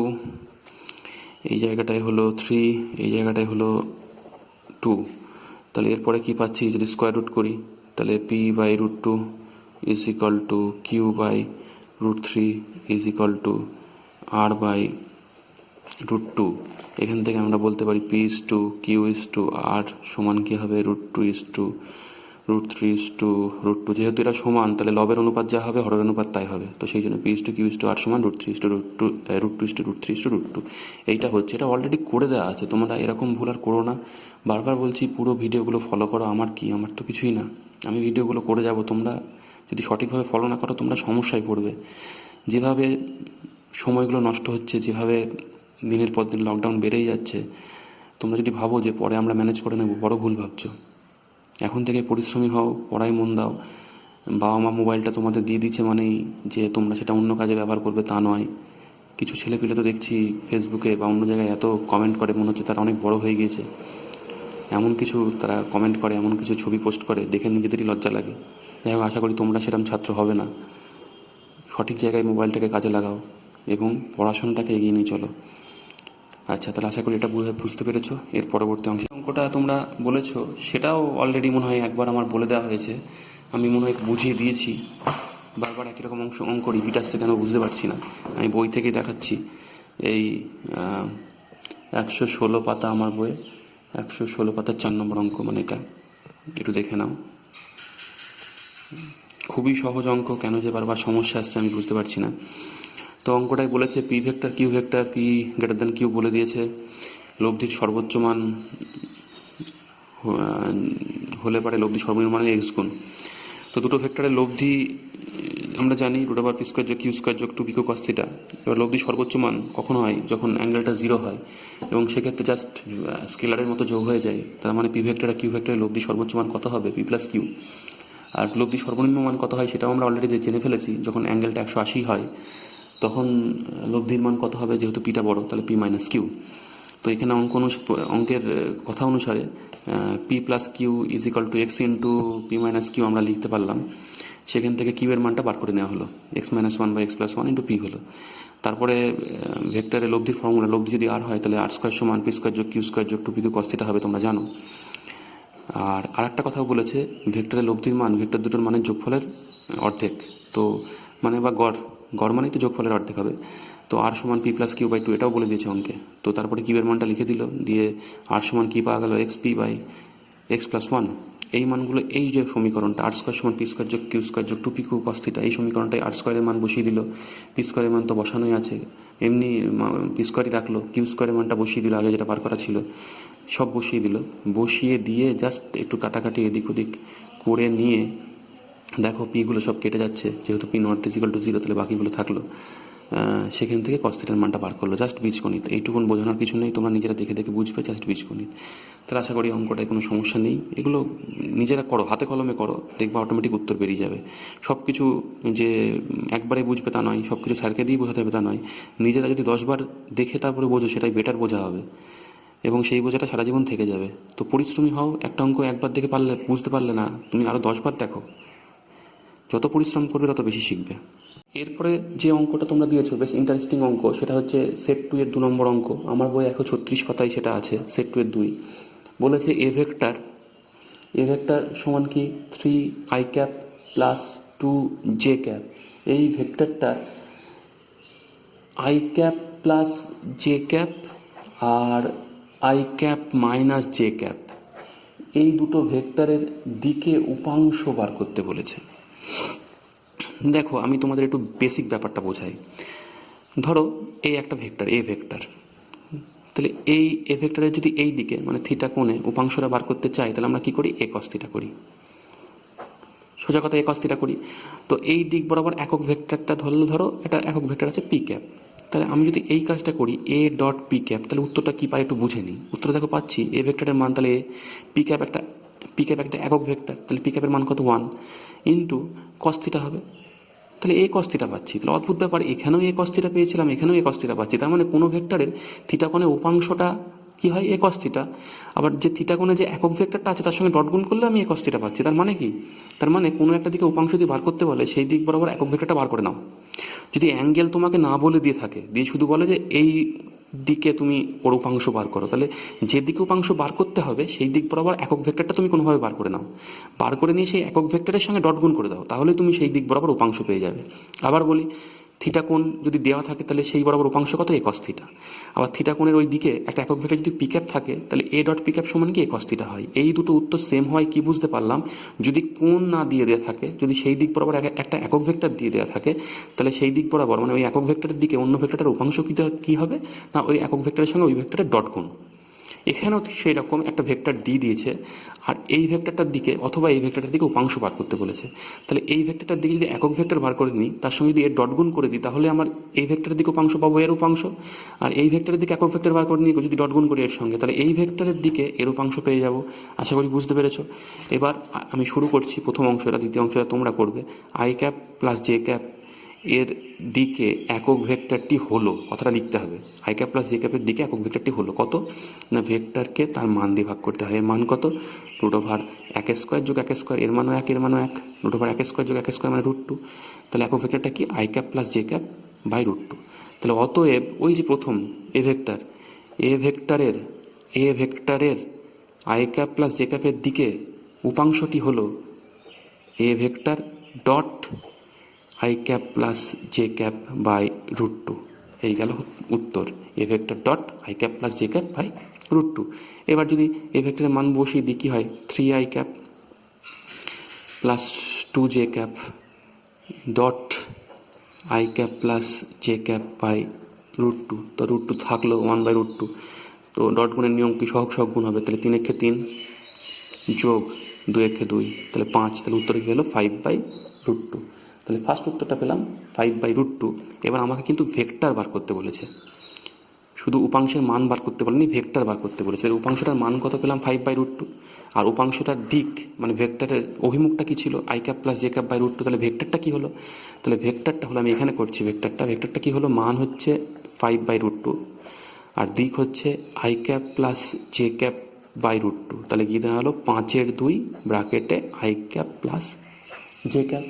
এই জায়গাটায় হলো 3, এই জায়গাটায় হলো 2। তাহলে এরপরে কি পাচ্ছি, যদি স্কোয়ার রুট করি, তাহলে p/√2 is equal two q/√3 is equal two r/√2। এখান থেকে আমরা বলতে পারি p/q/r সমান কী হবে, √2/√3/√2। যেহেতু এটা সমান, তাহলে লবের অনুপাত যা হবে হরের অনুপাত তাই হবে। তো সেই জন্য p/q/r সমান √3/√2 এইটা হচ্ছে। এটা অলরেডি করে দেওয়া আছে, তোমরা এরকম ভুল আর করো না। বারবার বলছি পুরো ভিডিওগুলো ফলো করো। আমার তো কিছুই না, আমি ভিডিওগুলো করে যাব। তোমরা যদি সঠিকভাবে ফলো না করো, তোমরা সমস্যায় পড়বে। যেভাবে সময়গুলো নষ্ট হচ্ছে, যেভাবে দিনের পর দিন লকডাউন বেড়েই যাচ্ছে, তোমরা যদি ভাবো যে পরে আমরা ম্যানেজ করে নেব, বড় ভুল ভাবছো। এখন থেকে পরিশ্রমী হও, পড়ায় মন দাও। বাবা মা মোবাইলটা তোমাদের দিয়ে দিচ্ছে মানেই যে তোমরা সেটা অন্য কাজে ব্যবহার করবে তা নয়। কিছু ছেলেপিলে তো দেখছি ফেসবুকে বা অন্য জায়গায় এত কমেন্ট করে, মনে হচ্ছে তারা অনেক বড় হয়ে গিয়েছে। এমন কিছু তারা কমেন্ট করে, এমন কিছু ছবি পোস্ট করে, দেখে নিজেদেরই লজ্জা লাগে। যাই হোক, আশা করি তোমরা সেরকম ছাত্র হবে না। সঠিক জায়গায় মোবাইলটাকে কাজে লাগাও এবং পড়াশোনাটাকে এগিয়ে নিয়ে চলো। আচ্ছা, তাহলে আশা করি এটা বুঝতে পেরেছো। এর পরবর্তী অংশে অঙ্কটা তোমরা বলেছো, সেটাও অলরেডি মনে হয় একবার আমার বলে দেওয়া হয়েছে। আমি মনে হয় বুঝিয়ে দিয়েছি। বারবার একই রকম অঙ্ক রিপিট আসছে কেন বুঝতে পারছি না। আমি বই থেকেই দেখাচ্ছি। এই 116 পাতা আমার বইয়ে, 116 পাতার 4 নম্বর অঙ্ক, মানে এটা একটু দেখে নাও। খুবই সহজ অঙ্ক, কেন যে বারবার সমস্যা আসছে আমি বুঝতে পারছি না। তো অঙ্কটাই বলেছে P vector Q vector, P greater than Q বলে দিয়েছে। লব্ধির সর্বোচ্চ মান হলে পারে লব্ধি সর্বনিম্ন মানে এক্স গুণ। তো দুটো ভেক্টরের লব্ধি আমরা জানি রুট ওভার পি স্কোয়ার যোগ কিউ স্কোয়ার যোগ 2p cos থিটা। এবার লব্ধি সর্বোচ্চ মান কখন হয়? যখন অ্যাঙ্গেলটা 0 হয়, এবং সেক্ষেত্রে জাস্ট স্কেলারের মতো যোগ হয়ে যায়। তার মানে পি ভেক্টর আর কিউ ভেক্টরের লব্ধি সর্বোচ্চ মান কত হবে? P plus Q. আর লব্ধি সর্বনিম্ন মান কত হয় সেটাও আমরা অলরেডি জেনে ফেলেছি। যখন অ্যাঙ্গেলটা 180 হয় তখন লব্ধির মান কত হবে? যেহেতু পিটা বড়, তাহলে পি মাইনাস কিউ। তো এখানে অঙ্কের কথা অনুসারে P plus Q is equal to X into P minus Q আমরা লিখতে পারলাম। সেখান থেকে কিউ এর মানটা বার করে নেওয়া হলো, X minus one by X plus one into P হলো। তারপরে ভেক্টরের লব্ধির ফর্মুলা, লব্ধি যদি আর হয় তাহলে আর স্কোয়ার সমান পি স্কোয়ার যোগ কিউ স্কোয়ার যোগ 2p cos থিটা হবে, তোমরা জানো। আর আরেকটা কথাও বলেছে, ভেক্টরের লব্ধির মান ভেক্টর দুটোর মানের যোগফলের অর্ধেক। তো মানে বা গড় মানেই তো যোগফলের অর্ধেক হবে। তো আর সমান পি প্লাস কিউ বাই 2 এটাও বলে দিয়েছে অঙ্কে। তো তারপরে কিউ এর মানটা লিখে দিল, দিয়ে আর সমান কি পাওয়া গেল? X P by X plus one. এই মানগুলো, এই যে সমীকরণটা আর স্কোয়ার সমান পি স্কোয়ার যোগ কিউ স্কোয়ার যোগ 2p cos থিটা, এই সমীকরণটাই আর স্কোয়ারের মান বসিয়ে দিল। পি স্কোয়ারের মান তো বসানোই আছে, এমনি পি স্কোয়ারই রাখলো, কিউ স্কোয়ারের মানটা বসিয়ে দিল, আগে যেটা বার করা ছিল সব বসিয়ে দিল। বসিয়ে দিয়ে জাস্ট একটু কাটাকাটি এদিক ওদিক করে নিয়ে দেখো পিগুলো সব কেটে যাচ্ছে, যেহেতু P not is equal to 0, তাহলে বাকিগুলো থাকলো। সেখান থেকে cos থিটার মানটা বার করলো, জাস্ট বীজগণিত। এইটুকুন বোঝানোর কিছু নেই, তোমরা নিজেরা দেখে দেখে বুঝবে, জাস্ট বীজগণিত। তাহলে আশা করি অঙ্কটায় কোনো সমস্যা নেই। এগুলো নিজেরা করো, হাতে কলমে করো, দেখবা অটোমেটিক উত্তর বেরিয়ে যাবে। সব কিছু যে একবারে বুঝবে তা নয়, সব কিছু স্যারকে দিয়ে বোঝাতে হবে তা নয়। নিজেরা যদি 10 বার দেখে তারপরে বোঝো, সেটাই বেটার বোঝা হবে এবং সেই বোঝাটা সারা জীবন থেকে যাবে। তো পরিশ্রমী হও, একটা অঙ্ক একবার দেখে পারলে, বুঝতে পারলে না, তুমি আরও 10 বার দেখো। যত পরিশ্রম করবে তত বেশি শিখবে। এরপরে যে অঙ্কটা তোমরা দিয়েছো, বেশ ইন্টারেস্টিং অঙ্ক, সেটা হচ্ছে সেট 2 এর 2 নম্বর অঙ্ক। আমার বই 136 পাতায় সেটা আছে, সেট 2 এর 2। বলেছে এ ভেক্টর সমান কি 3i cap plus 2j cap. এই ভেক্টরটার I cap plus J cap আর I cap minus J cap, এই দুটো ভেক্টরের দিকে উপাংশ বার করতে বলেছে। দেখো, আমি তোমাদের একটু বেসিক ব্যাপারটা বোঝাই। ধরো এই একটা ভেক্টর, এ ভেক্টর। তাহলে এই এ ভেক্টরের যদি এই দিকে মানে থিটা কোণে উপাংশটা বার করতে চাই, তাহলে আমরা কি করি? এ cos থিটা করি, সোজা কথা এ cos থিটা করি। তো এই দিক বরাবর একক ভেক্টরটা ধরো এটা একক ভেক্টর আছে পি ক্যাপ। তাহলে আমি যদি এই কাজটা করি এ ডট পি ক্যাপ, তাহলে উত্তরটা কি পাই একটু বুঝে নিই। উত্তর দেখো পাচ্ছি এ ভেক্টরের মান, তাহলে পি ক্যাপ একটা একক ভেক্টর, তাহলে পি ক্যাপের মান কত? 1 ইন্টু cos থিটা হবে। তাহলে এ cos থিটা পাচ্ছি। তাহলে অদ্ভুত ব্যাপার, এখানেও এ cos থিটা পেয়েছিলাম, এখানেও এ cos থিটা পাচ্ছি। তার মানে কোনো ভেক্টরের থিটা কোণে উপাংশটা কি হয়? এ cos থিটা। আবার যে থিটা কোণে যে একক ভেক্টরটা আছে তার সঙ্গে ডট গুণ করলে আমি এ cos থিটা পাচ্ছি। তার মানে কি? তার মানে কোনো একটা দিকে উপাংশ দিয়ে বার করতে বলে, সেই দিক বরাবর একক ভেক্টরটা বার করে নাও। যদি অ্যাঙ্গেল তোমাকে না বলে দিয়ে থাকে, দিয়ে শুধু বলে যে এই দিকে তুমি ওর উপাংশ বার করো, তাহলে যে দিকে উপাংশ বার করতে হবে সেই দিক বরাবর একক ভেক্টরটা তুমি কোনোভাবে বার করে নাও। বার করে নিয়ে সেই একক ভেক্টরের সঙ্গে ডট গুণ করে দাও, তাহলে তুমি সেই দিক বরাবর উপাংশ পেয়ে যাবে। আবার বলি, থিটা কোণ যদি দেওয়া থাকে তাহলে সেই বরাবর উপাংশ কত? এ cos থিটা। আবার থিটা কোণের ওই দিকে একটা একক ভেক্টর যদি পি ক্যাপ থাকে, তাহলে এ ডট পি ক্যাপ সমান কি? এ cos থিটা হয়। এই দুটো উত্তর সেম হয় কি বুঝতে পারলাম? যদি কোণ না দিয়ে দেওয়া থাকে, যদি সেই দিক বরাবর একটা একক ভেক্টর দিয়ে দেওয়া থাকে, তাহলে সেই দিক বরাবর মানে ওই একক ভেক্টরের দিকে অন্য ভেক্টরের উপাংশ কি হবে না, ওই একক ভেক্টরের সঙ্গে ওই ভেক্টরের ডট গুণ। এখানেও সেই রকম একটা ভেক্টর দিয়ে দিয়েছে, আর এই ভেক্টরটার দিকে অথবা এই ভেক্টরটার দিকে উপাংশ বার করতে বলেছে। তাহলে এই ভেক্টরটার দিকে যদি একক ভেক্টর বার করে নিই, তার সঙ্গে যদি এর ডট গুণ করে দিই, তাহলে আমার এই ভেক্টরের দিকে উপাংশ পাবো এর উপাংশ, আর এই ভেক্টরের দিকে একক ভেক্টর বার করে নিই যদি ডট গুণ করি এর সঙ্গে, তাহলে এই ভেক্টরের দিকে এর উপাংশ পেয়ে যাব। আশা করি বুঝতে পেরেছো। এবার আমি শুরু করছি প্রথম অংশটা, দ্বিতীয় অংশটা তোমরা করবে। I cap plus J cap এর দিকে একক ভেক্টরটি হলো, কথাটা লিখতে হবে। আই ক্যাপ প্লাস জে ক্যাপের দিকে একক ভেক্টরটি হলো কত না, ভেক্টরকে তার মান দিয়ে ভাগ করতে হয়। এর মান কত, রুট ওভার এক স্কোয়ার যোগ এক স্কোয়ার, এর মানও এক, এর মানও এক, রুট ওভার এক স্কোয়ার যোগ এক স্কোয়ার মানে √2। তাহলে একক ভেক্টরটা কি, I cap plus J cap by √2। তাহলে অতএব ওই যে প্রথম এ ভেক্টর, এ ভেক্টরের আই ক্যাপ প্লাস জে ক্যাপের দিকে উপাংশটি হলো A vector dot I cap plus J cap by √2। এই গেল উত্তর, A vector dot I cap plus J cap by √2। এবার যদি এ ভেক্টরের মান বসিয়ে দিই কী হয়, 3 I cap plus 2 J cap dot I cap plus J cap by √2। তো √2 থাকলো 1/√2, তো ডট গুণের নিয়ম কি, সহগ সহগ গুণ হবে। তাহলে 3 একে 3 যোগ 2 একে 2, তাহলে 5। তাহলে উত্তর কী হলো, 5/√2। তাহলে ফার্স্ট উত্তরটা পেলাম 5/√2। এবার আমাকে কিন্তু ভেক্টর বার করতে বলেছে, শুধু উপাংশের মান বার করতে বলেনি, ভেক্টর বার করতে বলেছে। উপাংশটার মান কত পেলাম, 5/√2, আর উপাংশটার দিক মানে ভেক্টরের অভিমুখটা কী ছিল, I cap plus J cap by √2। তাহলে ভেক্টরটা কী হলো, তাহলে ভেক্টরটা হলো, আমি এখানে করছি ভেক্টরটা কী হলো, মান হচ্ছে 5/√2, আর দিক হচ্ছে I cap plus J cap by √2। তাহলে কী দেওয়া হলো, 5/2 ব্র্যাকেটে I cap plus J cap.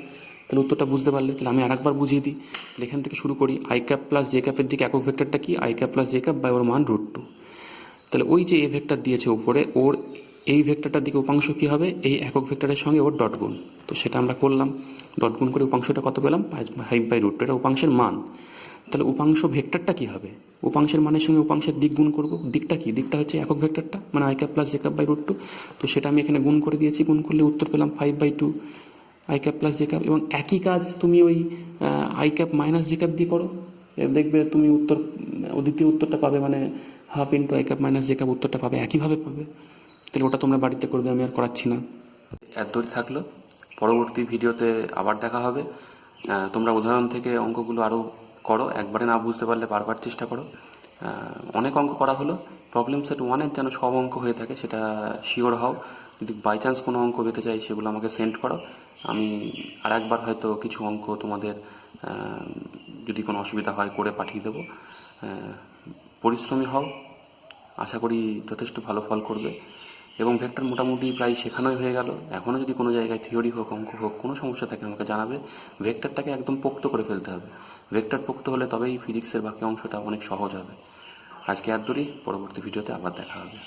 তাহলে উত্তরটা বুঝতে পারলে। তাহলে আমি আরেকবার বুঝিয়ে দিই, তাহলে এখান থেকে শুরু করি। আই ক্যাপ প্লাস জে ক্যাপের দিকে একক ভেক্টরটা কি, I cap plus J cap by ওর মান √2। তাহলে ওই যে এ ভেক্টর দিয়েছে উপরে, ওর এই ভেক্টরটার দিকে উপাংশ কী হবে, এই একক ভেক্টরের সঙ্গে ওর ডট গুণ। তো সেটা আমরা করলাম, ডট গুণ করে উপাংশটা কত পেলাম, 5/√2। এটা উপাংশের মান। তাহলে উপাংশ ভেক্টরটা কী হবে, উপাংশের মানের সঙ্গে উপাংশের দিক গুণ করব। দিকটা কি, দিকটা হচ্ছে একক ভেক্টরটা মানে I cap plus J cap by √2। তো সেটা আমি এখানে গুণ করে দিয়েছি, গুণ করলে উত্তর পেলাম 5/2 I cap plus J cap. এবং একই কাজ তুমি ওই I cap minus J cap দিয়ে করো, দেখবে তুমি উত্তর, দ্বিতীয় উত্তরটা পাবে, মানে half into I cap minus J cap উত্তরটা পাবে, একইভাবে পাবে। তাহলে ওটা তোমরা বাড়িতে করবে, আমি আর করাচ্ছি না। এত দূর থাকলো, পরবর্তী ভিডিওতে আবার দেখা হবে। তোমরা উদাহরণ থেকে অঙ্কগুলো আরও করো, একবারে না বুঝতে পারলে বারবার চেষ্টা করো। অনেক অঙ্ক করা হলো, প্রবলেম সেট 1-এর যেন সব অঙ্ক হয়ে থাকে সেটা শিওর হও। যদি বাই চান্স কোনো অঙ্ক পেতে চাই সেগুলো আমাকে সেন্ড করো, আমি আর একবার হয়তো কিছু অঙ্ক তোমাদের যদি কোনো অসুবিধা হয় করে পাঠিয়ে দেবো। পরিশ্রমী হও, আশা করি যথেষ্ট ভালো ফল করবে। এবং ভেক্টর মোটামুটি প্রায় শেখানোই হয়ে গেল। এখনও যদি কোনো জায়গায় থিওরি হোক, অঙ্ক হোক, কোনো সমস্যা থাকে আমাকে জানাবে। ভেক্টরটাকে একদম পোক্ত করে ফেলতে হবে, ভেক্টর পোক্ত হলে তবেই ফিজিক্সের বাকি অংশটা অনেক সহজ হবে। আজকে এত দূরই, পরবর্তী ভিডিওতে আবার দেখা হবে।